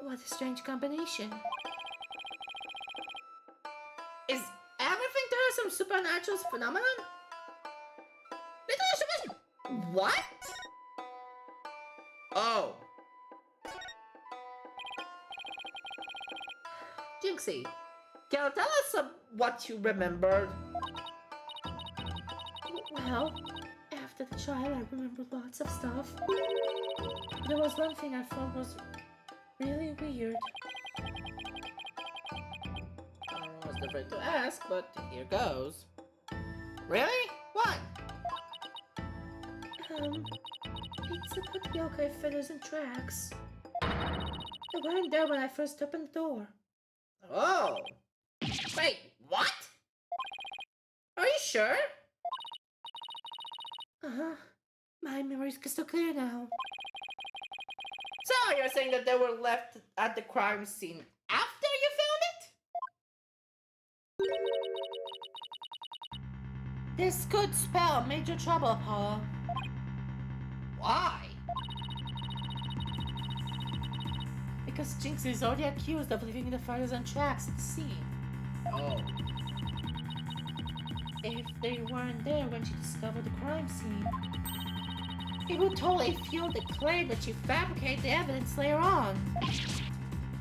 What a strange combination. Is everything there some supernatural phenomenon? What? Oh. Jinxie, can you tell us what you remembered? Well, after the trial, I remembered lots of stuff. There was one thing I thought was really weird. I was afraid to ask, but here goes. Really? What? It's about the yokai feathers and tracks. They weren't there when I first opened the door. Oh. Wait, what? Are you sure? Uh-huh. My memory's crystal clear now. So you're saying that they were left at the crime scene after you found it? This could spell major trouble, Paula. Why? Because Jinx is already accused of leaving the feathers and tracks at the scene. Oh. If they weren't there when she discovered the crime scene, it would totally fuel the claim that she fabricated the evidence later on.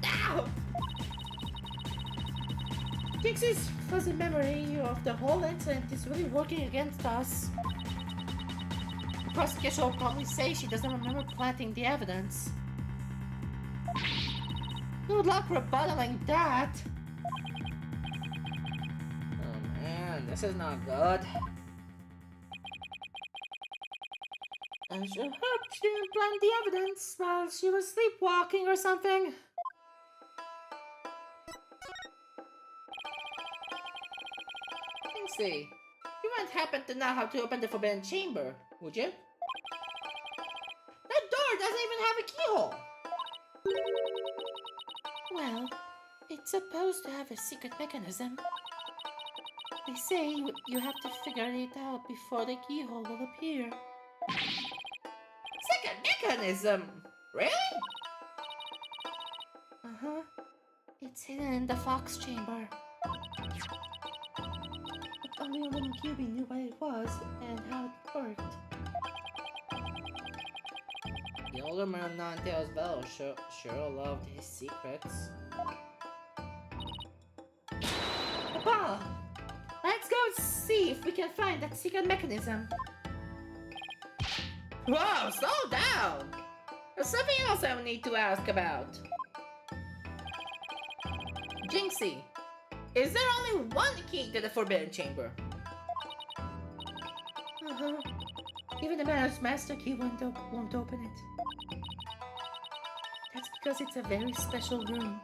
Ow! Jinx's fuzzy memory of the whole incident is really working against us. The prosecution will probably say she doesn't remember planting the evidence. Good luck rebuttaling that. Oh man, this is not good. I sure hope she didn't plant the evidence while she was sleepwalking or something. Jinxie, you wouldn't happen to know how to open the forbidden chamber, would you? That door doesn't even have a keyhole. Well, it's supposed to have a secret mechanism. They say you have to figure it out before the keyhole will appear. Second mechanism? Really? Uh-huh. It's hidden in the fox chamber. But only a little Cutie knew what it was and how it worked. The older man of Ninetales Bell sure loved his secrets. Papa! Let's go see if we can find that secret mechanism. Whoa, slow down! There's something else I need to ask about. Jinxie, is there only one key to the Forbidden Chamber? Uh-huh. Even the manor's master key won't open it. That's because it's a very special room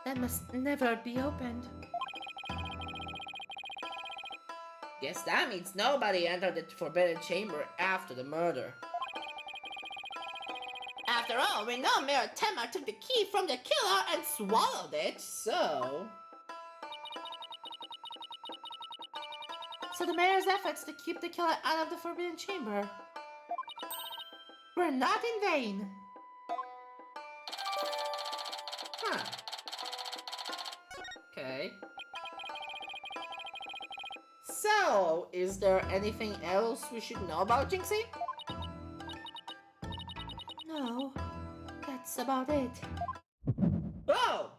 that must never be opened. Guess that means nobody entered the Forbidden Chamber after the murder. After all, we know Mayor Tema took the key from the killer and swallowed it, so... So the mayor's efforts to keep the killer out of the Forbidden Chamber were not in vain. Huh. Okay. So, is there anything else we should know about Jinxie? No, that's about it. Oh!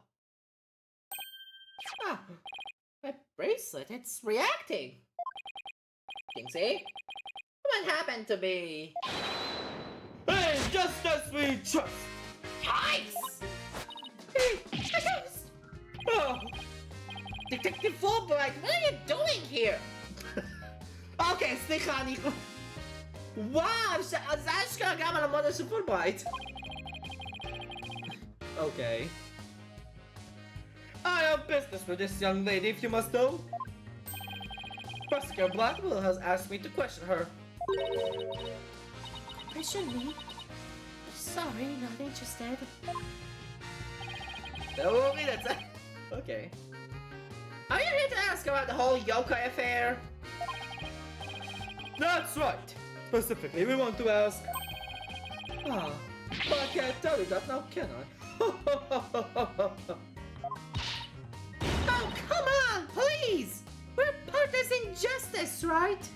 Ah, my bracelet, it's reacting. Jinxie, come doesn't happen to be. Hey, just as we trust! Yikes! Hey, a ghost! Oh, Detective Fulbright, what are you doing here? אוקיי, סליחה, אני... וואו, זה אשכרה גם על המודל של פולברייט. okay. I have business with this young lady, if you must know. Prosecutor Blackwell has asked me to question her. Question me? Sorry, not interested. Don't read it. Okay. Are you here to ask about the whole yokai affair? That's right. Specifically, we want to ask... Ah, but I can't tell you that now, can I? Oh, come on, please! We're partners in justice, right?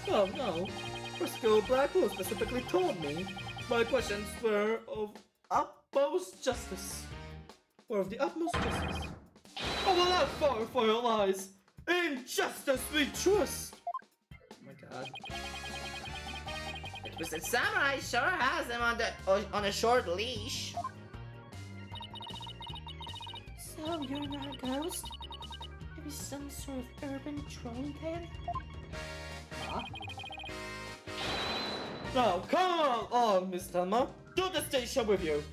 Oh no. Prosecutor Blackwell specifically told me my questions were of utmost justice. Or of the utmost justice. I will not fall for your lies. In justice we trust. Oh my god. Mr. Samurai sure has him on a short leash. So you're not a ghost? Maybe some sort of urban trolling pen? Huh? Now, come on, Miss Thelma. To the station with you.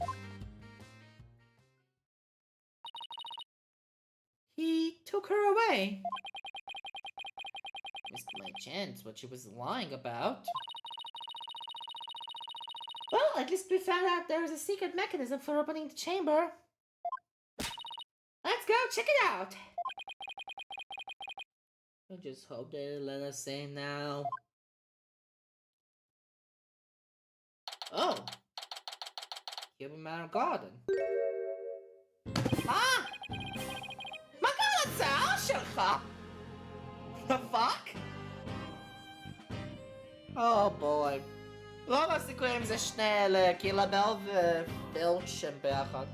He took her away. Missed my chance what she was lying about. Well, at least we found out there's a secret mechanism for opening the chamber. Let's go check it out. I just hope they let us in now. Oh. Human Manor Garden. Ah! מה קרה שלך? The fuck? Oh boy. רוב הסיכויים זה שני אלה, כי לבל ופילץ' הם ביחד.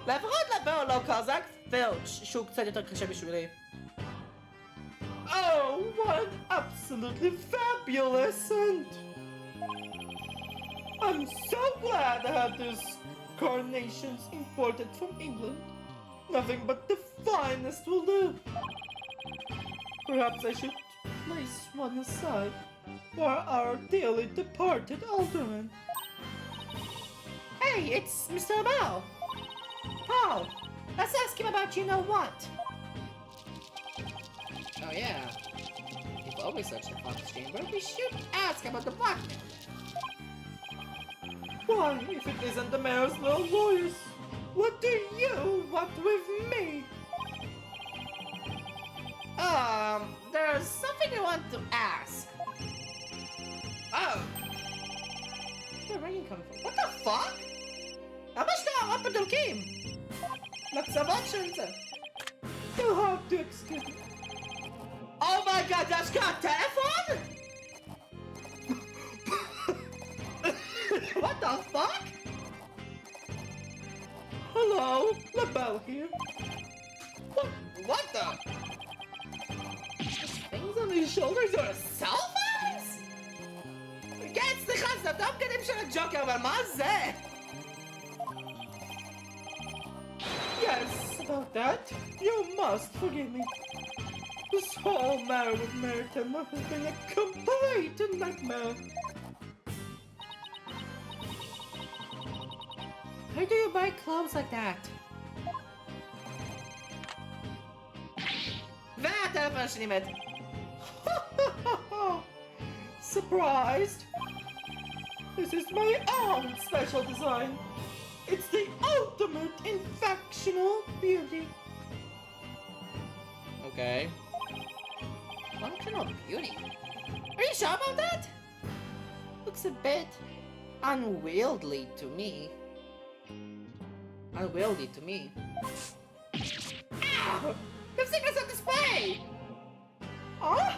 לפחות לבל לא קל, זה רק פילץ' שהוא קצת יותר קשה בשבילי. Oh, what absolutely fabulous and... I'm so glad I had these carnations imported from England. Nothing but the finest will do. Perhaps I should place one aside for our dearly departed alderman. Hey, it's Mr. Bell. Paul, let's ask him about you know what. Oh yeah. You've always such a fun chamber. We should ask about the blackmail. Why, if it isn't the mayor's little voice? What do you want with me? There's something I want to ask. Oh. Where's the ringing coming from? What the fuck? למה שאתה רק בדולקים? לקצוות של זה. You'll have to excuse me. Oh my god, that's got a telephone? What the fuck? Hello, LaBelle here. What the? Things on his shoulders are cell phones? כן, סליחה, זה אותם בגדים של הג'וקר, אבל מה זה? Yes, about that. You must forgive me. This whole matter with Merton has been a complete nightmare. Where do you buy clothes like that? והטלפון שלי מת. Surprised? This is my own special design. It's the ultimate in factional beauty. Okay. Functional beauty? Are you sure about that? Looks a bit unwieldy to me. Unwieldy to me. Ow! The secret's on display! Oh,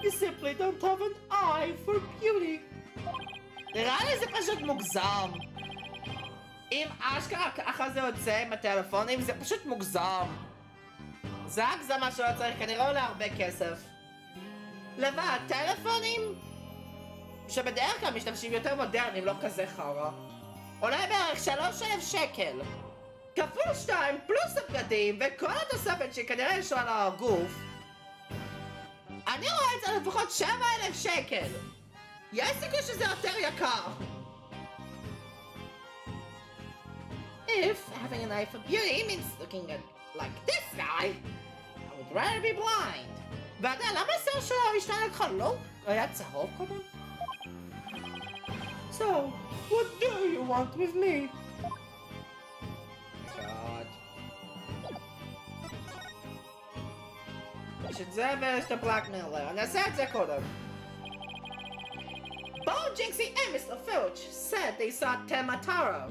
you simply don't have an eye for beauty. נראה לי זה פשוט מוגזם. אם אשכרה ככה זה יוצא עם הטלפונים, זה פשוט מוגזם. זה הגזמה שלא צריך, כנראה עולה הרבה כסף. לבד, טלפונים שבדרך כלל משתמשים יותר מודרניים, לא כזה חרא. עולה בערך 3,000 שקל. כפול 2 פלוס הבגדים וכל התוספת שכנראה יש לו על הגוף. אני רואה את זה לפחות 7,000 שקל. יש סיכוי שזה יותר יקר. If having an eye for beauty means looking at like this guy, I would rather be blind. ואתה, למה השיער שלו השתנה לך? לא היה צהוב קודם? So, what do you want with me? God. יש את זה ויש את הבלקמילר. אני אעשה את זה קודם. Both Jinxie and Mr. Filch said they saw Temataro.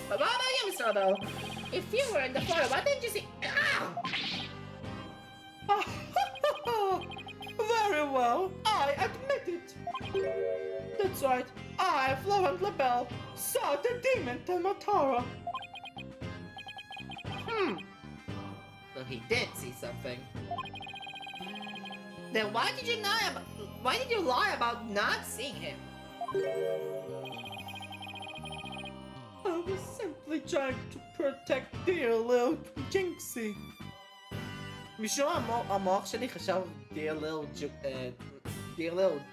But what about you, Mr. Obo? If you were in the photo, why didn't you see... Very well, I admit it. That's right, I, Florent Labelle, saw the demon Tematara. So he did see something. Then why did you lie about not seeing him? I was simply trying to protect dear little Jinxie. משום המוח שלי חשב dear little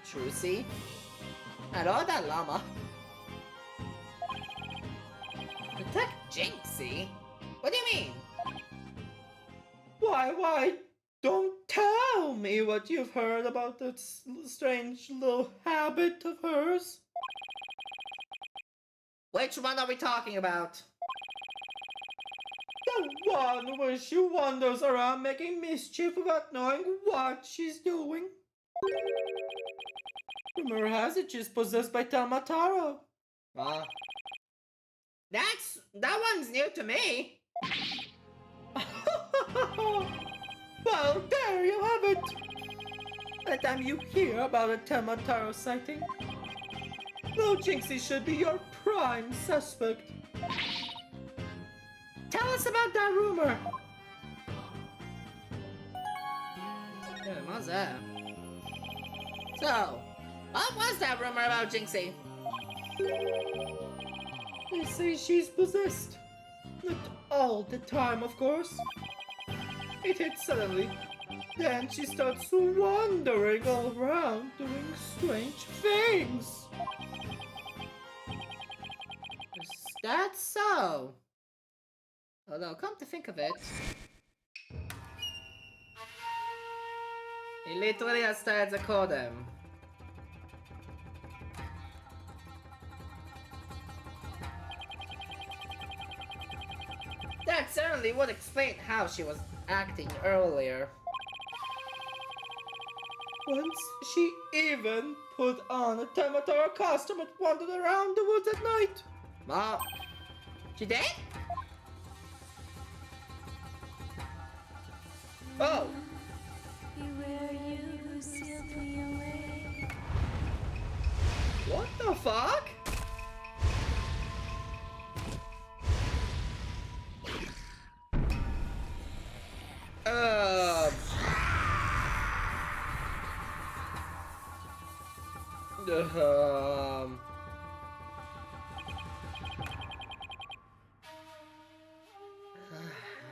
Trucy. אני לא יודע למה. Protect Jinxie? What do you mean? Why, don't tell me what you've heard about that strange little habit of hers. Which one are we talking about? The one where she wanders around making mischief without knowing what she's doing. Rumor has it she's possessed by Temataro. That one's new to me. Well, there you have it. By the time you hear about a Temataro sighting, little Jinxie should be your prime suspect. Tell us about that rumor. What's that? So, what was that rumor about Jinxie? They say she's possessed. Not all the time, of course. It hits suddenly. Then she starts wandering all around doing strange things. Is that so? Although, come to think of it, היא ליטרלי עשתה את זה קודם. That certainly would explain how she was acting earlier. Once she even put on a Temataro costume and wandered around the woods at night. Well, she did? Oh! Beware you who sealed me away. What the fuck?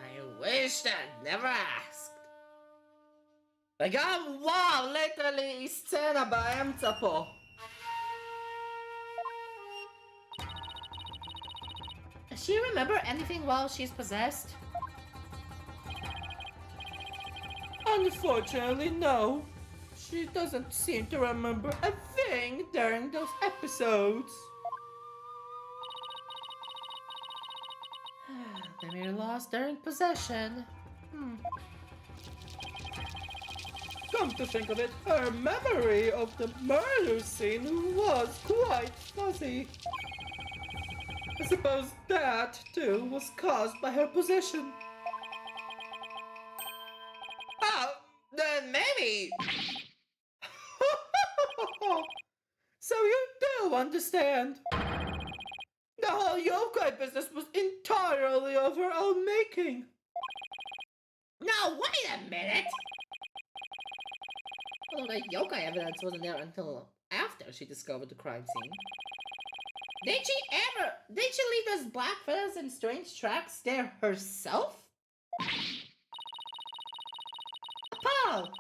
I wish I'd never asked. וגם וואו, ליטרלי היא סצנה באמצע פה. Does she remember anything while she's possessed? Unfortunately, no. She doesn't seem to remember a thing during those episodes. Memory lost during possession. Come to think of it, her memory of the murder scene was quite fuzzy. I suppose that, too, was caused by her possession. Oh, then maybe. So you do understand. The whole yokai business was entirely of her own making. No, wait a minute. Although the yoga evidence wasn't there until after she discovered the crime scene. Did she leave those black feathers and strange tracks there herself? Paul!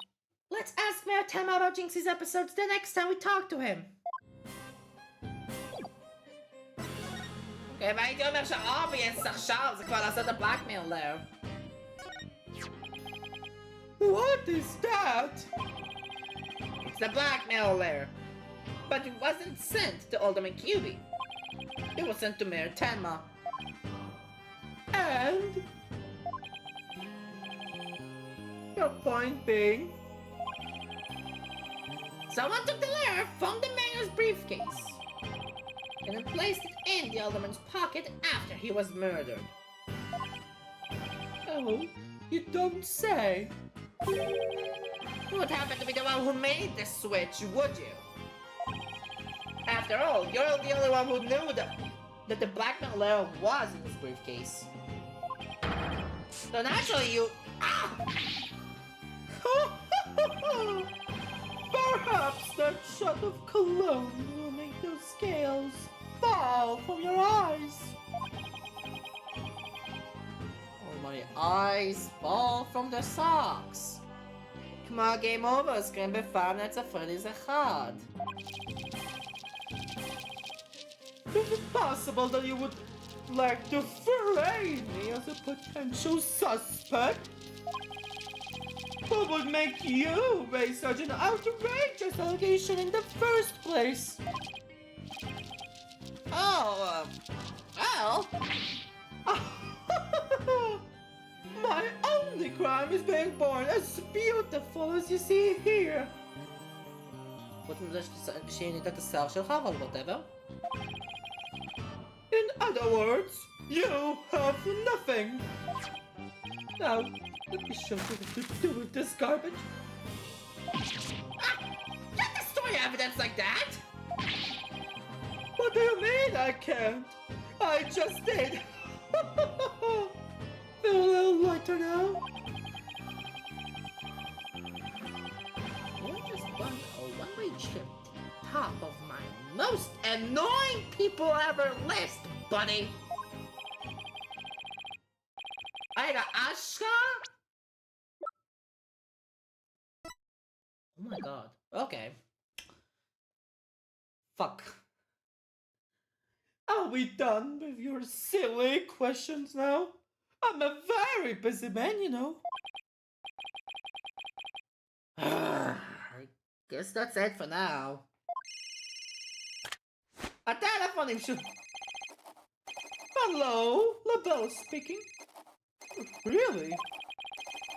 Let's ask Mayor Tam about Jinxie's episodes the next time we talk to him. Okay, והייתי אומר ש-obvious עכשיו זה כבר לעשות את blackmail there. What is that? It's the blackmail lair. But it wasn't sent to Alderman QB. It was sent to Mayor Tenma. And? Your point being? Someone took the lair from the mayor's briefcase and then placed it in the alderman's pocket after he was murdered. Oh, you don't say. You would happen to be the one who made the switch, would you? After all, you're the only one who knew that the blackmail lair was in his briefcase. So naturally you... Ah! Perhaps that shot of cologne will make those scales fall from your eyes. Or my eyes fall from the socks. כמו game over, סקרים בפעם לצפרדיז אחד. Is it possible that you would like to frame me as a potential suspect? What would make you raise such an outrageous allegation in the first place? Oh, well... My only crime is being born as beautiful as you see here. חוץ מזה ששינית את השיער שלך, אבל whatever. In other words, you have nothing. Now, let me show you what to do with this garbage. Ah! Can't destroy evidence like that! What do you mean I can't? I just did. Feel a little lighter now? You're just a one-way trip to the top of my most annoying people ever list, buddy! I got Ashka? Oh my god. Okay. Fuck. Are we done with your silly questions now? I'm a very busy man, you know. I guess that's it for now. A telephone should... Hello, LaBelle speaking. Really?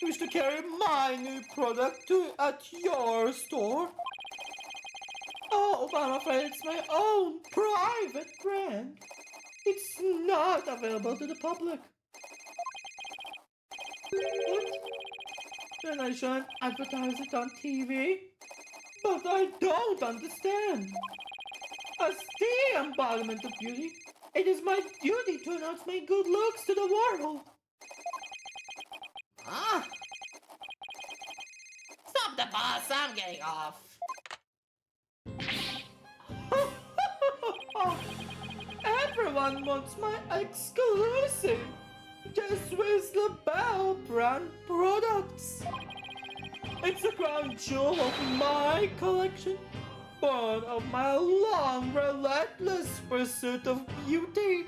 You wish to carry my new product at your store? Oh, but I'm afraid it's my own private brand. It's not available to the public. What? Then I shouldn't advertise it on TV? But I don't understand. As the embodiment of beauty, it is my duty to announce my good looks to the world. Ah! Stop the boss, I'm getting off. Everyone wants my exclusive Justice LaBelle brand products. It's a crown jewel of my collection, born of my long, relentless pursuit of beauty.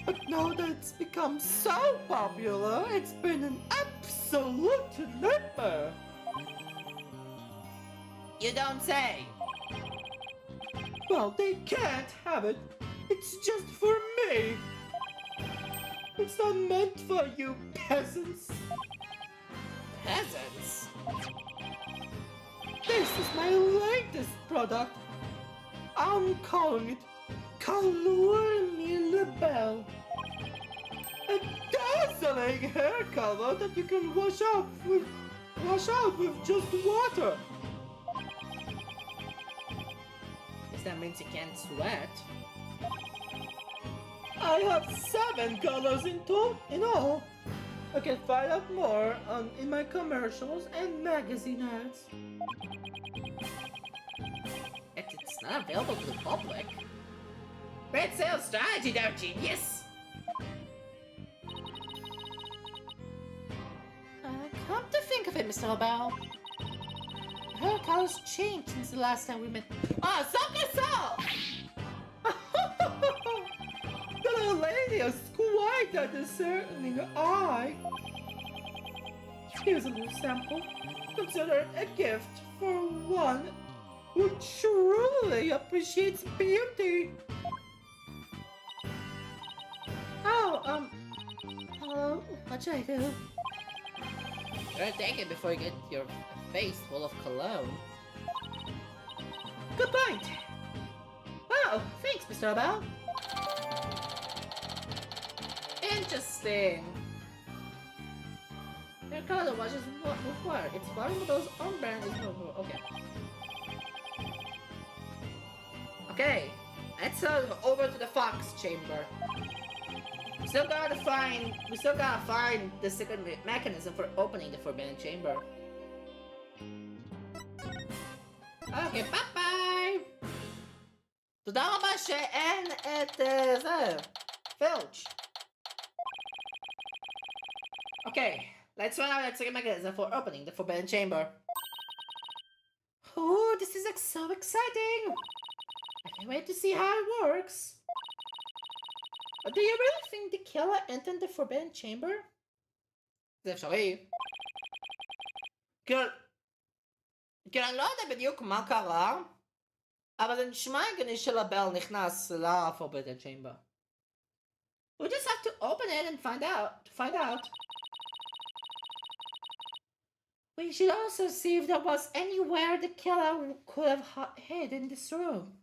But now that it's become so popular, it's been an absolute nightmare. You don't say. Well, they can't have it. It's just for me. It's not meant for you peasants. Peasants? This is my latest product. I'm calling it Calorni LaBelle. A dazzling hair color that you can wash out with just water. Guess that means you can't sweat. I have 7 colors in all. I can find out more in my commercials and magazine ads. It's not available to the public. Great sales strategy there, genius! Come to think of it, Mr. Obel, her color's changed since the last time we met. Ah, suck yourself! The old lady has quite a discerning eye. Here's a little sample. Consider it a gift for one who truly appreciates beauty. Oh, hello, what should I do? Better take it before you get your face full of cologne. Good point. Oh, thanks, Mr. Obel. Interesting. Your color wash is what required. It's one of those on-brand is no. Okay. Okay, let's over to the Fox chamber. We still gotta find the secret mechanism for opening the forbidden chamber. Okay, bye bye. תודה רבה שאין את זה, פילץ'. Okay, let's find out the secret mechanism for opening the forbidden chamber. Oh, this is so exciting! I can't wait to see how it works. But do you really think the killer entered the forbidden chamber? זה אפשרי. כי אני לא יודע בדיוק מה קרה, אבל זה נשמע הגיוני שלבל נכנס ל-forbidden chamber. We just have to open it and find out. We should also see if there was anywhere the killer could have hid in this room.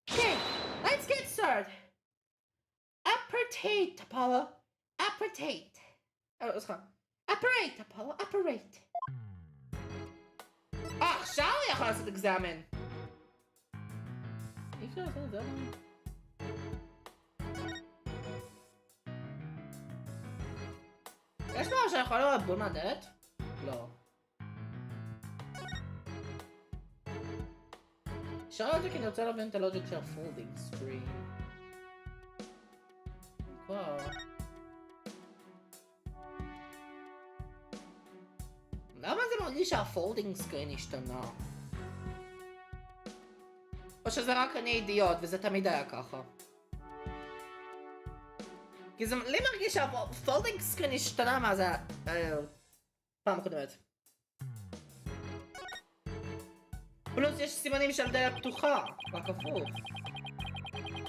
Okay, let's get started. Apparate, Apollo. Apparate. Apparate, Apollo. Apparate. עכשיו אני יכול לעשות אקזאמן. אי אפשר לעשות אקזאמן. יש משהו שאני יכול לראות בול מהדלת? לא. שאל אותי כי אני רוצה להבין את הלוג'יק של הפולדינג סקרין. וואו. למה זה מרגיש שהפולדינג סקרין השתנה? או שזה רק אני אידיוט וזה תמיד היה ככה? כי זה לי מרגיש שהפולדינג סקרין השתנה מה זה פעם קודמת. פלוס יש סימנים של דלת פתוחה, רק הפוך.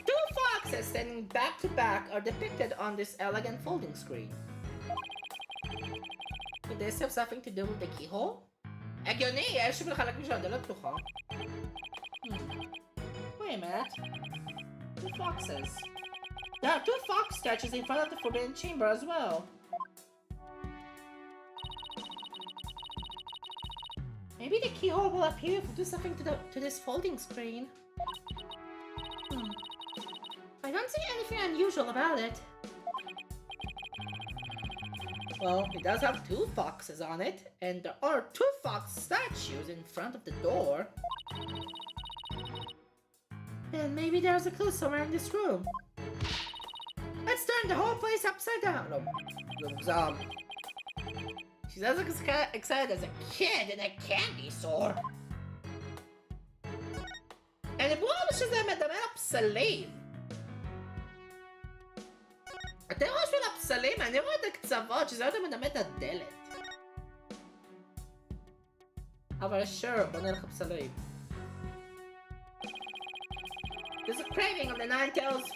Two foxes standing back to back are depicted on this elegant folding screen. Could this have something to do with the keyhole? הגיוני, יש בחלקים של הדלת פתוחה. Wait a minute. Two foxes. There are two fox statues in front of the forbidden chamber as well. Maybe the keyhole will appear if we do something to this folding screen. I don't see anything unusual about it. Well, it does have two foxes on it, and there are two fox statues in front of the door. Then maybe there's a clue somewhere in this room. Let's turn the whole place upside down. She's as excited as a kid in a candy store. אני ברור שזה מדמה לפסלים. אתם רואים של הפסלים? אני רואה את הקצוות שזה יותר מדמה את הדלת. אבל sure, בוא נלך לפסלים. There's a craving of the nine-tailed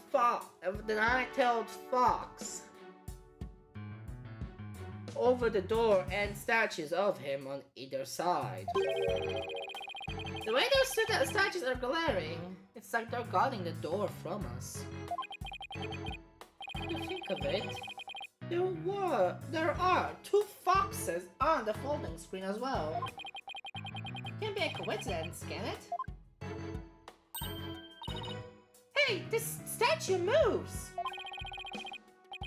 fox over the door and statues of him on either side. The way those statues are glaring, it's like they're guarding the door from us. If you think of it, there are two foxes on the folding screen as well. Can't be a coincidence, can it? Hey, this statue moves!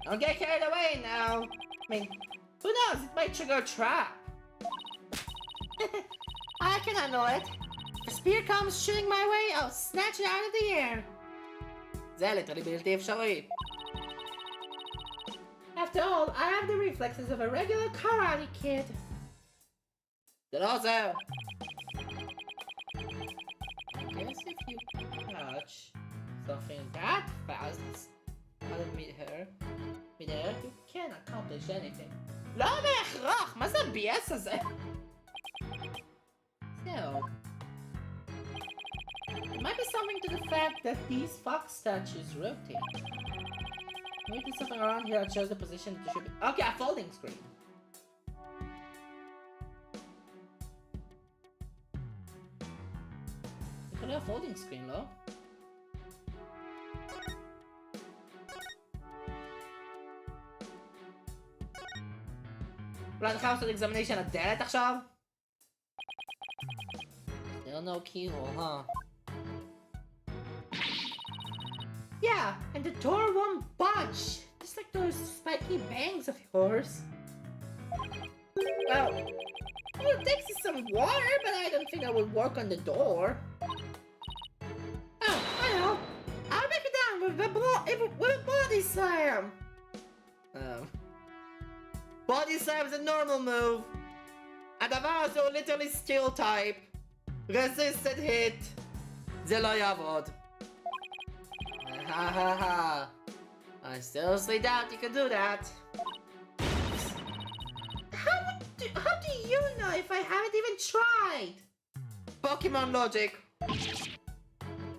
Don't get carried away now. I mean, who knows? It might trigger a trap. I can handle it. If a spear comes shooting my way, I'll snatch it out of the air. זה ליטרלי בלתי אפשרי. After all, I have the reflexes of a regular karate kid. זה לא עוזר. I guess if you catch something that fast, out of mid-air, you can't accomplish anything. לא בהכרח! מה זה ה-BS הזה? So, it might be something to the fact that these fox statues rotate. Maybe there's something around here that shows the position that you should be. Okay, a folding screen. יכולה להיות folding screen, לא? אולי נתחיל לעשות examination הדלת עכשיו? Still no keyhole, huh? Yeah, and the door won't budge. Just like those spiky bangs of yours. Well, all it takes is some water, but I don't think that would work on the door. Oh, I know. I'll break it down with a body slam. Body slam is a normal move. הדבר הזה הוא literally steel type. Resisted hit. זה לא יעבוד. I seriously doubt you can do that. How do you know if I haven't even tried? Pokemon logic.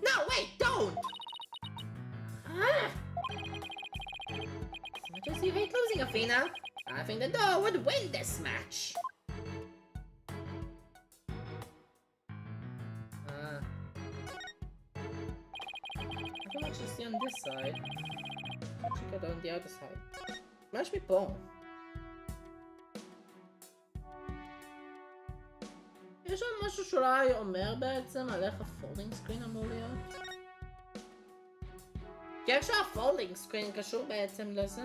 No, wait, don't! Ah. As much as you hate losing, Athena, I think the door would win this match. I can actually see on this side. Check it on the other side. מה יש מפה? יש שם משהו שאולי אומר בעצם על איך הפולדינג סקרין אמור להיות? כי איך שהפולדינג סקרין קשור בעצם לזה.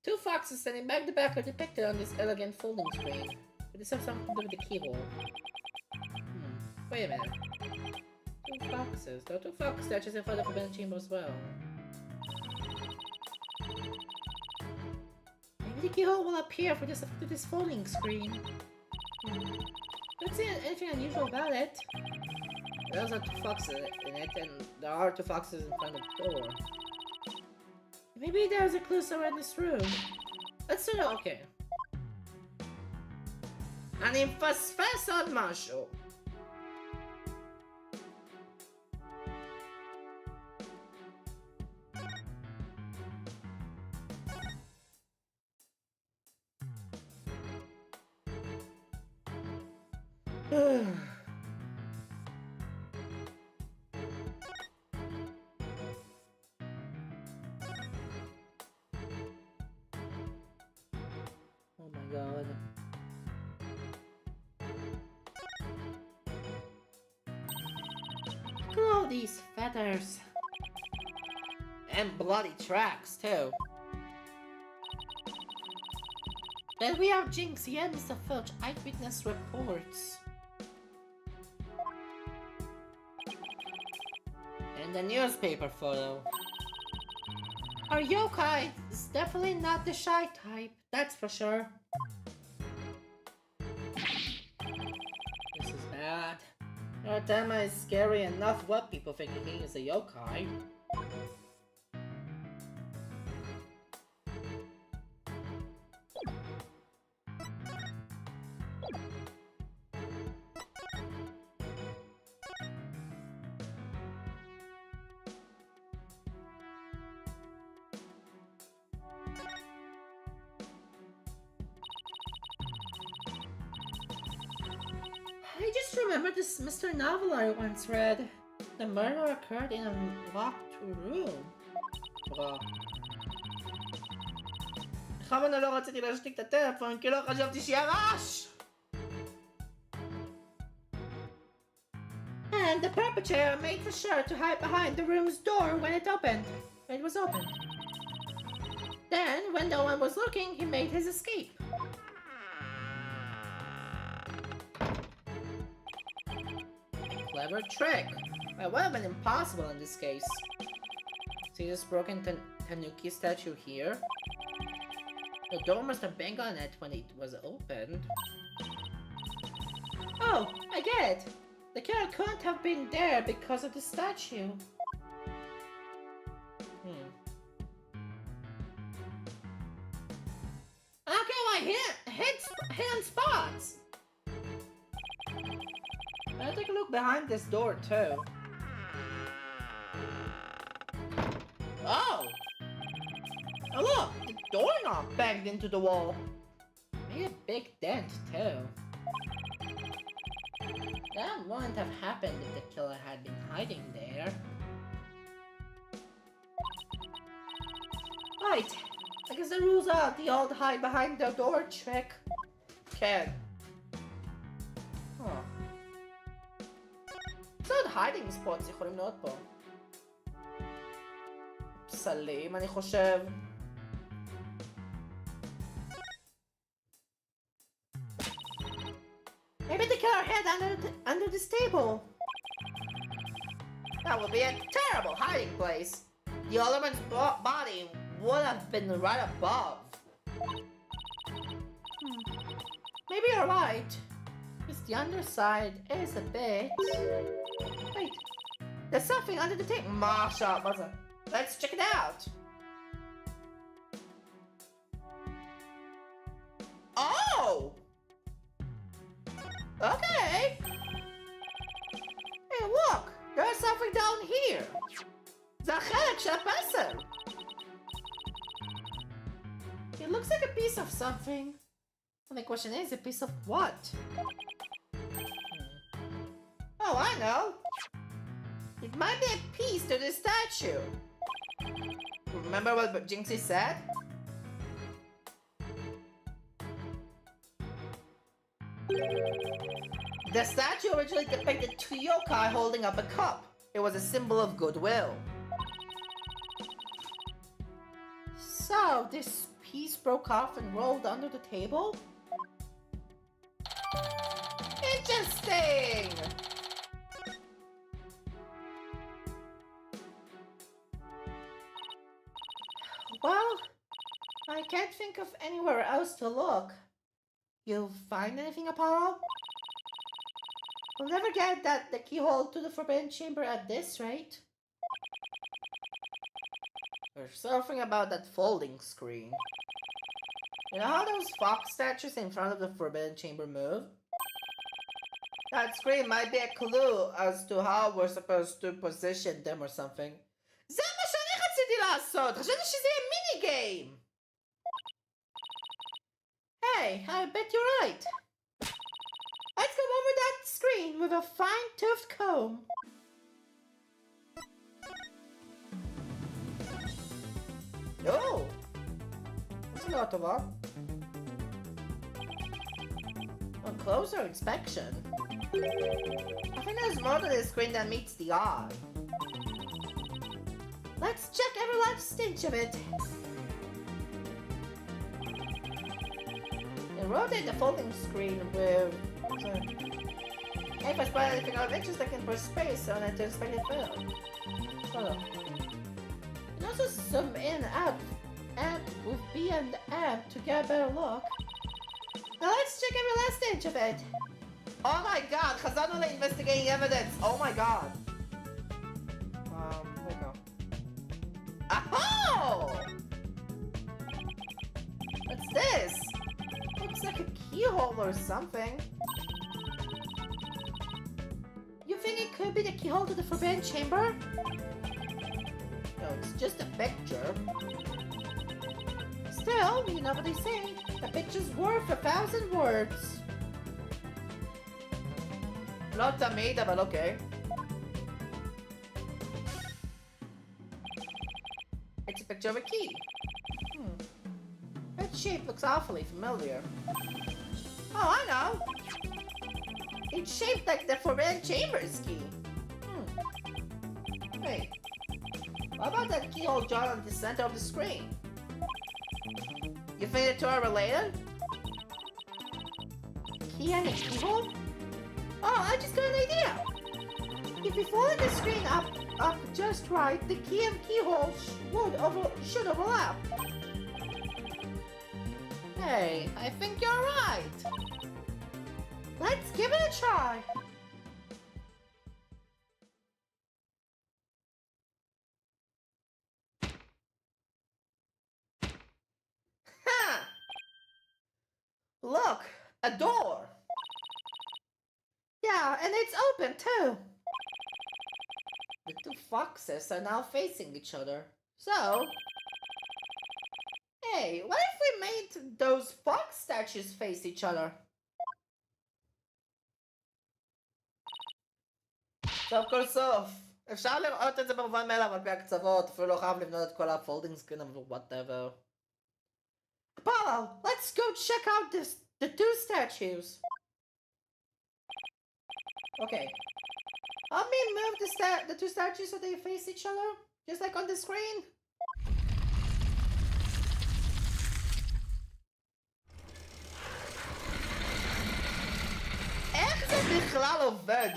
Two foxes standing back to back are depicted on this elegant folding screen. But this has something to do with the keyhole. Wait a minute. Two foxes. There are two fox statues in front of the forbidden chamber as well. Maybe the keyhole will appear for this folding screen. Don't see anything unusual about it. Those are two foxes in it, and there are two foxes in front of the door. Maybe there's a clue somewhere in this room. Let's do it. Okay. אני מפספס עוד משהו. Oh my god. Look at all these feathers. And bloody tracks too. Then we have Jinx and Mr. Filch eyewitness reports. And the newspaper photo. Our yokai is definitely not the shy type, that's for sure. This is bad. Dama is scary enough what people think he is a yokai. I just remember this Mr. Novel I once read. The murder occurred in a locked room. בכוונה לא רציתי להשתיק את הטלפון כי לא חשבתי שיהיה רעש! And the perpetrator made for sure to hide behind the room's door when it opened. It was open. Then, when no one was looking, he made his escape. Clever trick. It would have been impossible in this case. See this broken Tanuki statue here? The door must have banged on it when it was opened. Oh, I get it. The killer couldn't have been there because of the statue. Okay, my hidden spots! I'll take a look behind this door too. Oh! Oh look! The doorknob banged into the wall. Made a big dent too. That wouldn't have happened if the killer had been hiding there. Right. I guess the rules are the old hide behind the door trick. Can. Huh. איזה עוד hiding spots יכולים להיות פה? פסלים, אני חושב. Maybe the killer hid under this table. That would be a terrible hiding place. The Alderman's body would have been right above. Maybe you're right. Because the underside is a bit... Wait. There's something under the table. Marsha, let's check it out. Oh! Okay. Hey, look! There's something down here. זה החלק של הפסל. It looks like a piece of something. And the question is, a piece of what? Oh, I know. It might be a piece to the statue. Remember what Jinxie said? The statue originally depicted two yokai holding up a cup. It was a symbol of goodwill. So, this piece broke off and rolled under the table? Interesting! Well, I can't think of anywhere else to look. You'll find anything, Apollo? We'll never get the keyhole to the Forbidden Chamber at this rate. There's something about that folding screen. You know how those fox statues in front of the Forbidden Chamber move? That screen might be a clue as to how we're supposed to position them or something. זה מה שאני רציתי לעשות! חשבתי שזה יהיה מיני גיים! Hey, I bet you're right. Let's go over that screen with a fine-toothed comb. Oh! That's a lot of that. On closer inspection, I think there's more to this screen than meets the eye. Let's check every last inch of it. And rotate the folding screen with... If I spot anything of interest, I can press space on it to inspect it further. Hold on. And also zoom in out and with B and M to get a better look. Now let's check every last inch of it. Oh my god! Khazano investigating evidence! Oh my god! Here we go. Oh! What's this? Looks like a keyhole or something. You think it could be the keyhole to the Forbidden Chamber? No, it's just a picture. Still, you know what they say. A picture's worth 1,000 words. Not תמיד, אבל okay. It's a picture of a key. That shape looks awfully familiar. Oh, I know! It's shaped like the Forbidden Chamber's key. Hey, what about that keyhole drawn on the center of the screen? You think the two are related? Key and a keyhole? Oh, I just got an idea! If we fold the screen up just right, the key and keyhole should overlap. Hey, I think you're right. Let's give it a try. Ha! Look, a door. Yeah, and it's open too. The two foxes are now facing each other. So, hey, what if we made those fox statues face each other? סוף כל סוף, אפשר לראות את זה במובן מאליו על פי הקצוות, אפילו לא חייב לבנות את כל הפולדינג סקרין עבור whatever. Apollo, let's go check out the two statues. Okay. Help me move the two statues so they face each other, just like on the screen. איך זה בכלל עובד?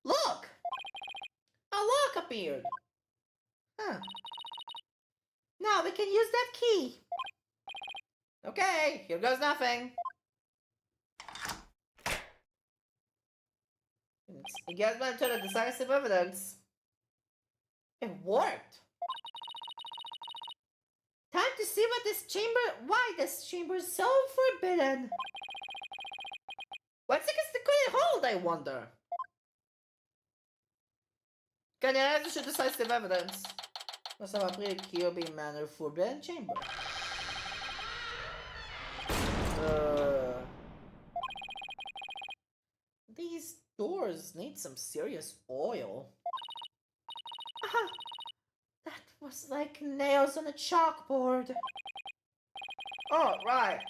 Look! A lock appeared. Huh. Now we can use that key. Okay, here goes nothing. You guys went to the decisive evidence. It worked. Time to see why this chamber is so forbidden. What's against the great hold, I wonder? כנראה איזשהו decisive evidence. מנסה להפריד קיובי manner forbidden chamber. These doors need some serious oil. Ah, that was like nails on a chalkboard. Oh, right.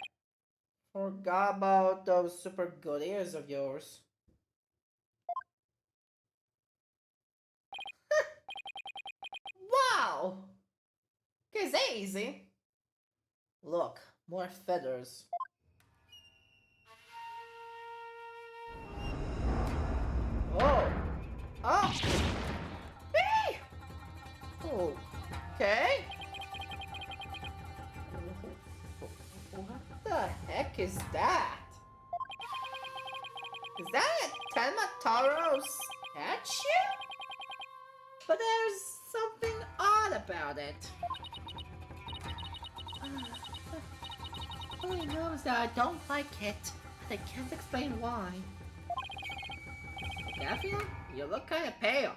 Forgot about those super good ears of yours. Wow! Okay, is that easy? Look, more feathers. Oh! Oh! Hey! Oh, okay. What the heck is that? Is that a Tamataro statue? But there's something odd about it. Only knows that I don't like it, but I can't explain why. Daphne, you look kind of pale.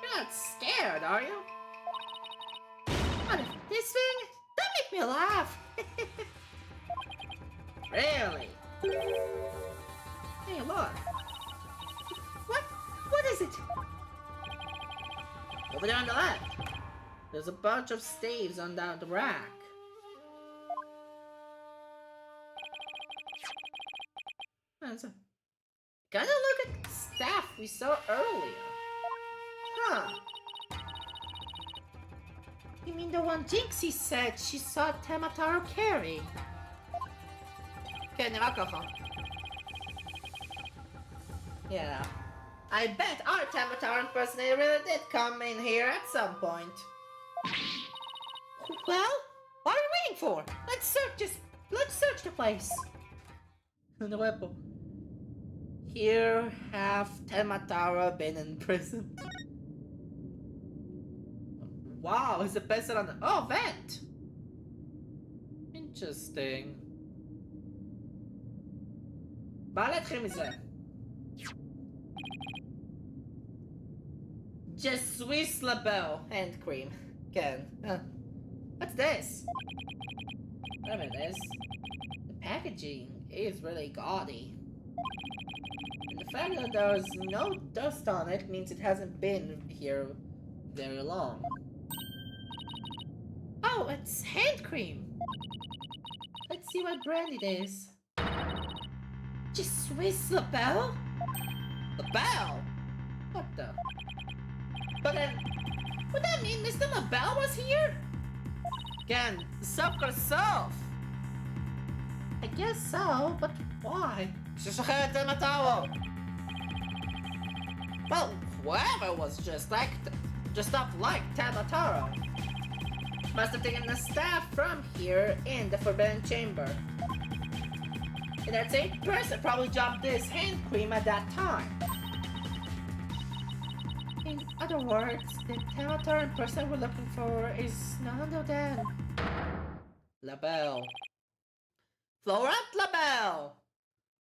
You're not scared, are you? What, this thing? Don't make me laugh. Really? Hey, look. What is it? Over there on the left. There's a bunch of staves on the rack. Kinda look at the staff we saw earlier. Huh. You mean the one Jinxie said she saw Tamataro carry? כן, נראה ככה. Yeah. I bet our Tamataro impersonator really did come in here at some point. Well, what are we waiting for? Let's search the place. Here have Tamataro been in prison. Wow, he's a person on the vent. Interesting. בוא נתחיל מזה. Je suis la belle. Hand cream. Ken. What's this? Whatever it is. The packaging is really gaudy. And the fact that there's no dust on it means it hasn't been here very long. Oh, it's hand cream. Let's see what brand it is. Je suis la belle? La belle? What the? But then, would that mean Mr. LaBelle was here? Again, self got self. I guess so, but why? ששחרר את המטרו. Well, whoever was just up like Tamataro must have taken the staff from here in the Forbidden Chamber. And that same person probably dropped this hand cream at that time. In other words, the Tamataro person we're looking for is none other than LaBelle. Florent LaBelle!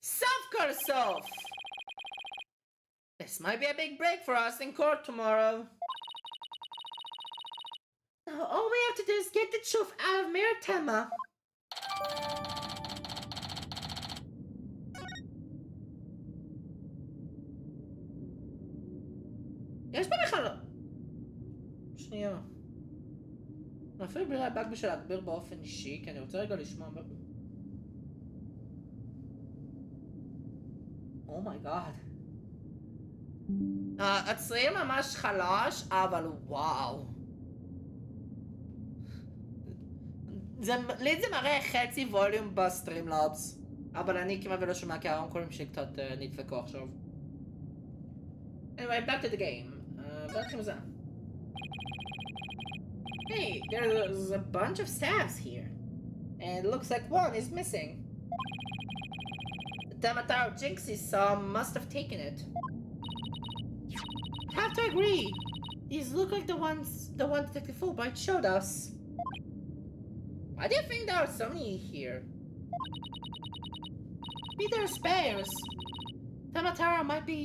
Self-Kurasov! This might be a big break for us in court tomorrow. Now all we have to do is get the truth out of Miritema. יש פה בכלל... שנייה. אני אפילו בלי רק בשביל להגביר באופן אישי, כי אני רוצה רגע לשמוע... אומייגאד. הצליל ממש חלש, אבל וואו. לי זה מראה חצי ווליום בסטרימלאבס, אבל אני כמעט ולא שומע כי הרמקולים שלי קצת נדפקו עכשיו. Anyway, back to the game. Back to the... Hey, there's a bunch of staves here. And it looks like one is missing. The Tamataro Jinxie saw must have taken it. I have to agree. These look like the one Detective Fulbright showed us. Why do you think there are so many here? Maybe they're spares. Tamataro might be,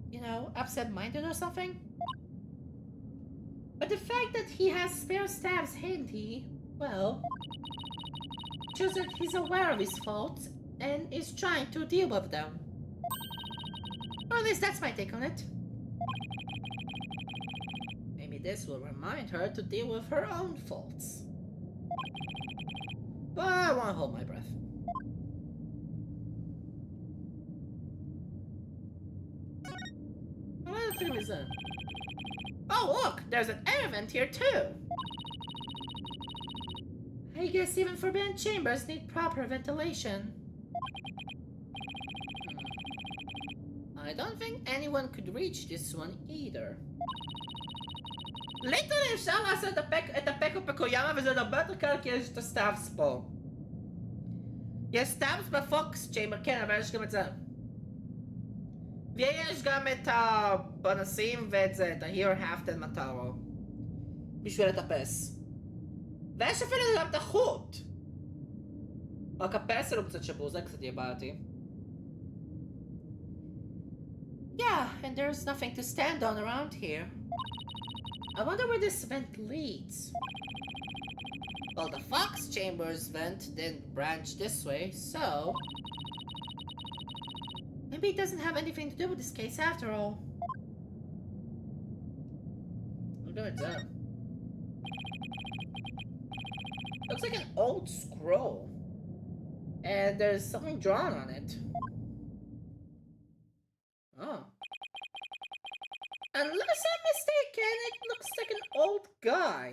you know, absent-minded or something. But the fact that he has spare staves handy, well, shows that he's aware of his faults and is trying to deal with them. Or at least that's my take on it. Maybe this will remind her to deal with her own faults. But I want to hold my breath. What the is that? Oh look, there's an air vent here too! I guess even forbidden chambers need proper ventilation. I don't think anyone could reach this one either. Literally אפשר לעשות את הפקו פקויאמה וזה עוד הרבה יותר קל כי יש את הסטאפס פה. יש סטאפס בפוקס צ'יימבר, כן, אבל יש גם את זה. ויש גם את הבנסים ואת זה, את ה-Here Half Dead Mataro. בשביל לטפס. ויש אפילו גם את החוט. רק הפסל הוא קצת שבור, זה קצת יהיה בעייתי. Yeah, and there's nothing to stand on around here. I wonder where this vent leads. Well, the Fox Chambers vent didn't branch this way, so... maybe it doesn't have anything to do with this case after all. Look at that. Looks like an old scroll. And there's something drawn on it. Oh. Unless I'm mistaken, it looks like an old guy.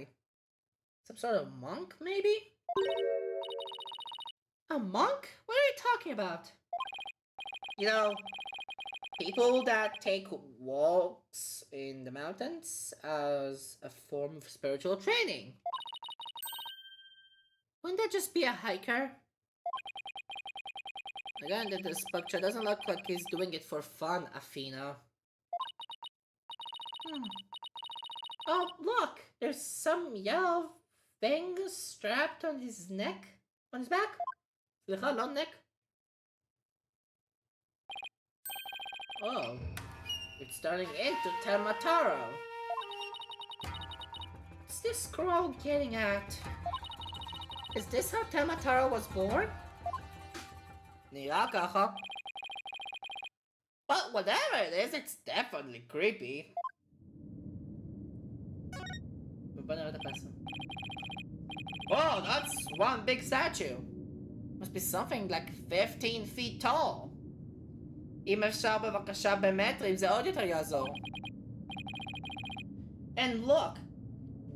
Some sort of monk, maybe? A monk? What are you talking about? You know, people that take walks in the mountains as a form of spiritual training. Wouldn't that just be a hiker? Again, this picture doesn't look like he's doing it for fun, Athena. Oh, look! There's some yellow thing strapped on his neck? On his back? סליחה, לא neck. Oh, it's turning into Tamataro. What's this scroll getting at? Is this how Tamataro was born? נראה ככה. But whatever it is, it's definitely creepy. Oh, that's one big statue. Must be something like 15 feet tall. אם אפשר בבקשה במטרים זה עוד יותר יעזור. And look,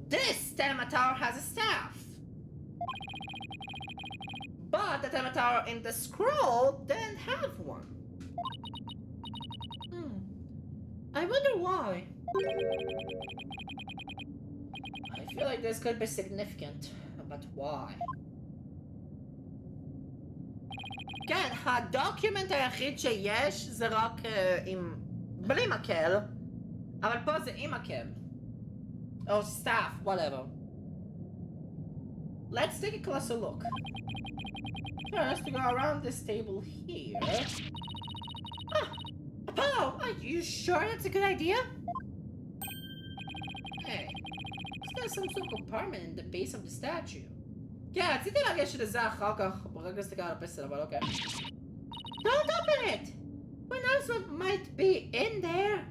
this Tower has a staff. But the Tower in the scroll didn't have one. I wonder why. I feel like this could be significant, but why? כן, הדוקיומנט היחיד שיש זה רק בלי מקל, אבל פה זה עם מקל. Or staff, whatever. Let's take a closer look. First, we go around this table here. Ah! Apollo! Are you sure that's a good idea? Hey, there's some sort of compartment in the base of the statue. כן, רציתי לגשת לזה אחר כך, רק להסתכל על הפסל, אבל אוקיי. Don't open it! Who knows what might be in there?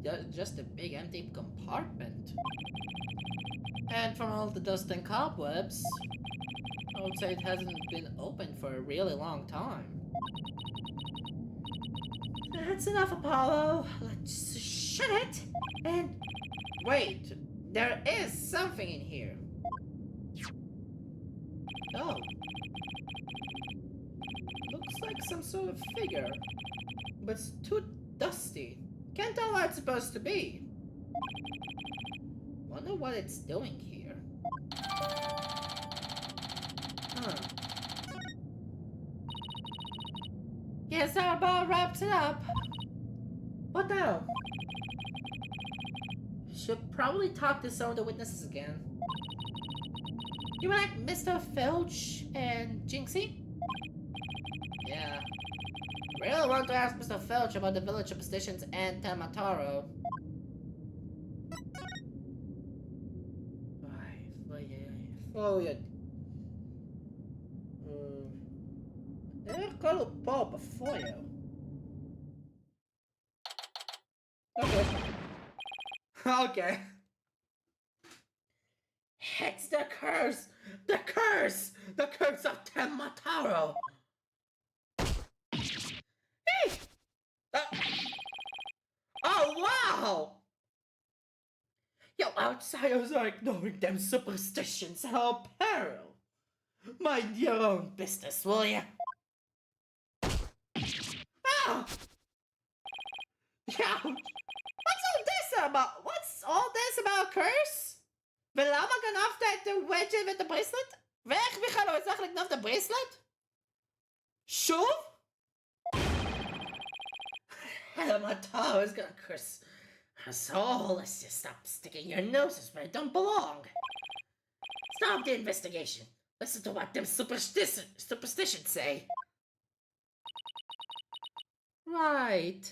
It's just a big empty compartment. And from all the dust and cobwebs, I would say it hasn't been opened for a really long time. That's enough, Apollo. Let's shut it and... Wait, there is something in here. Oh. Looks like some sort of figure. But it's too dusty. Can't tell what it's supposed to be. Wonder what it's doing here. Huh. Guess that about wraps it up. What now? Should probably talk to some of the witnesses again. You were like Mr. Filch and Jinxie? Yeah. Really want to ask Mr. Filch about the village superstitions and Tamataro. איך קראו פה בפויר? Okay. Okay. It's the curse! The curse! The curse of Tamataro! Hey! Oh, wow! You outsiders are ignoring them superstitions at our peril. Mind your own business, will ya? Ah! Ouch! What's all this about curse? ולמה גנבת את הוודג'ט ואת הבריסלט? ואיך בכלל הוא הצליח לגנוב את הבריסלט? שוב? Tamataro is gonna curse us all. Let's just stop sticking your noses where it don't belong. Stop the investigation. Listen to what them superstitions say. Right.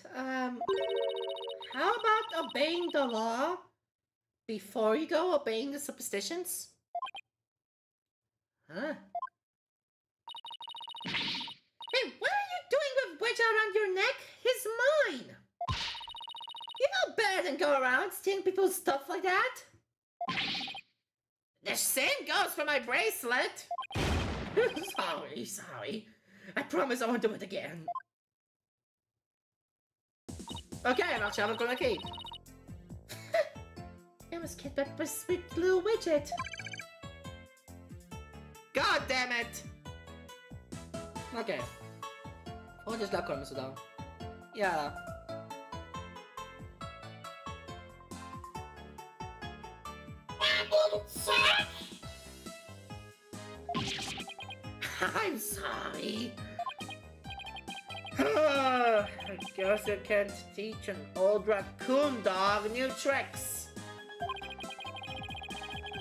How about obeying the law before you go obeying the superstitions? Huh? Hey, what are you doing with wedge around your neck? He's mine! You know better than go around stealing people's stuff like that. The same goes for my bracelet. Sorry. I promise I won't do it again. Okay, ועכשיו I'm gonna keep. I was kidnapped by sweet little widget. God damn it! Okay. בואו נשלח הכל מסודר. יאללה. I'm sorry. I guess you can't teach an old raccoon dog new tricks.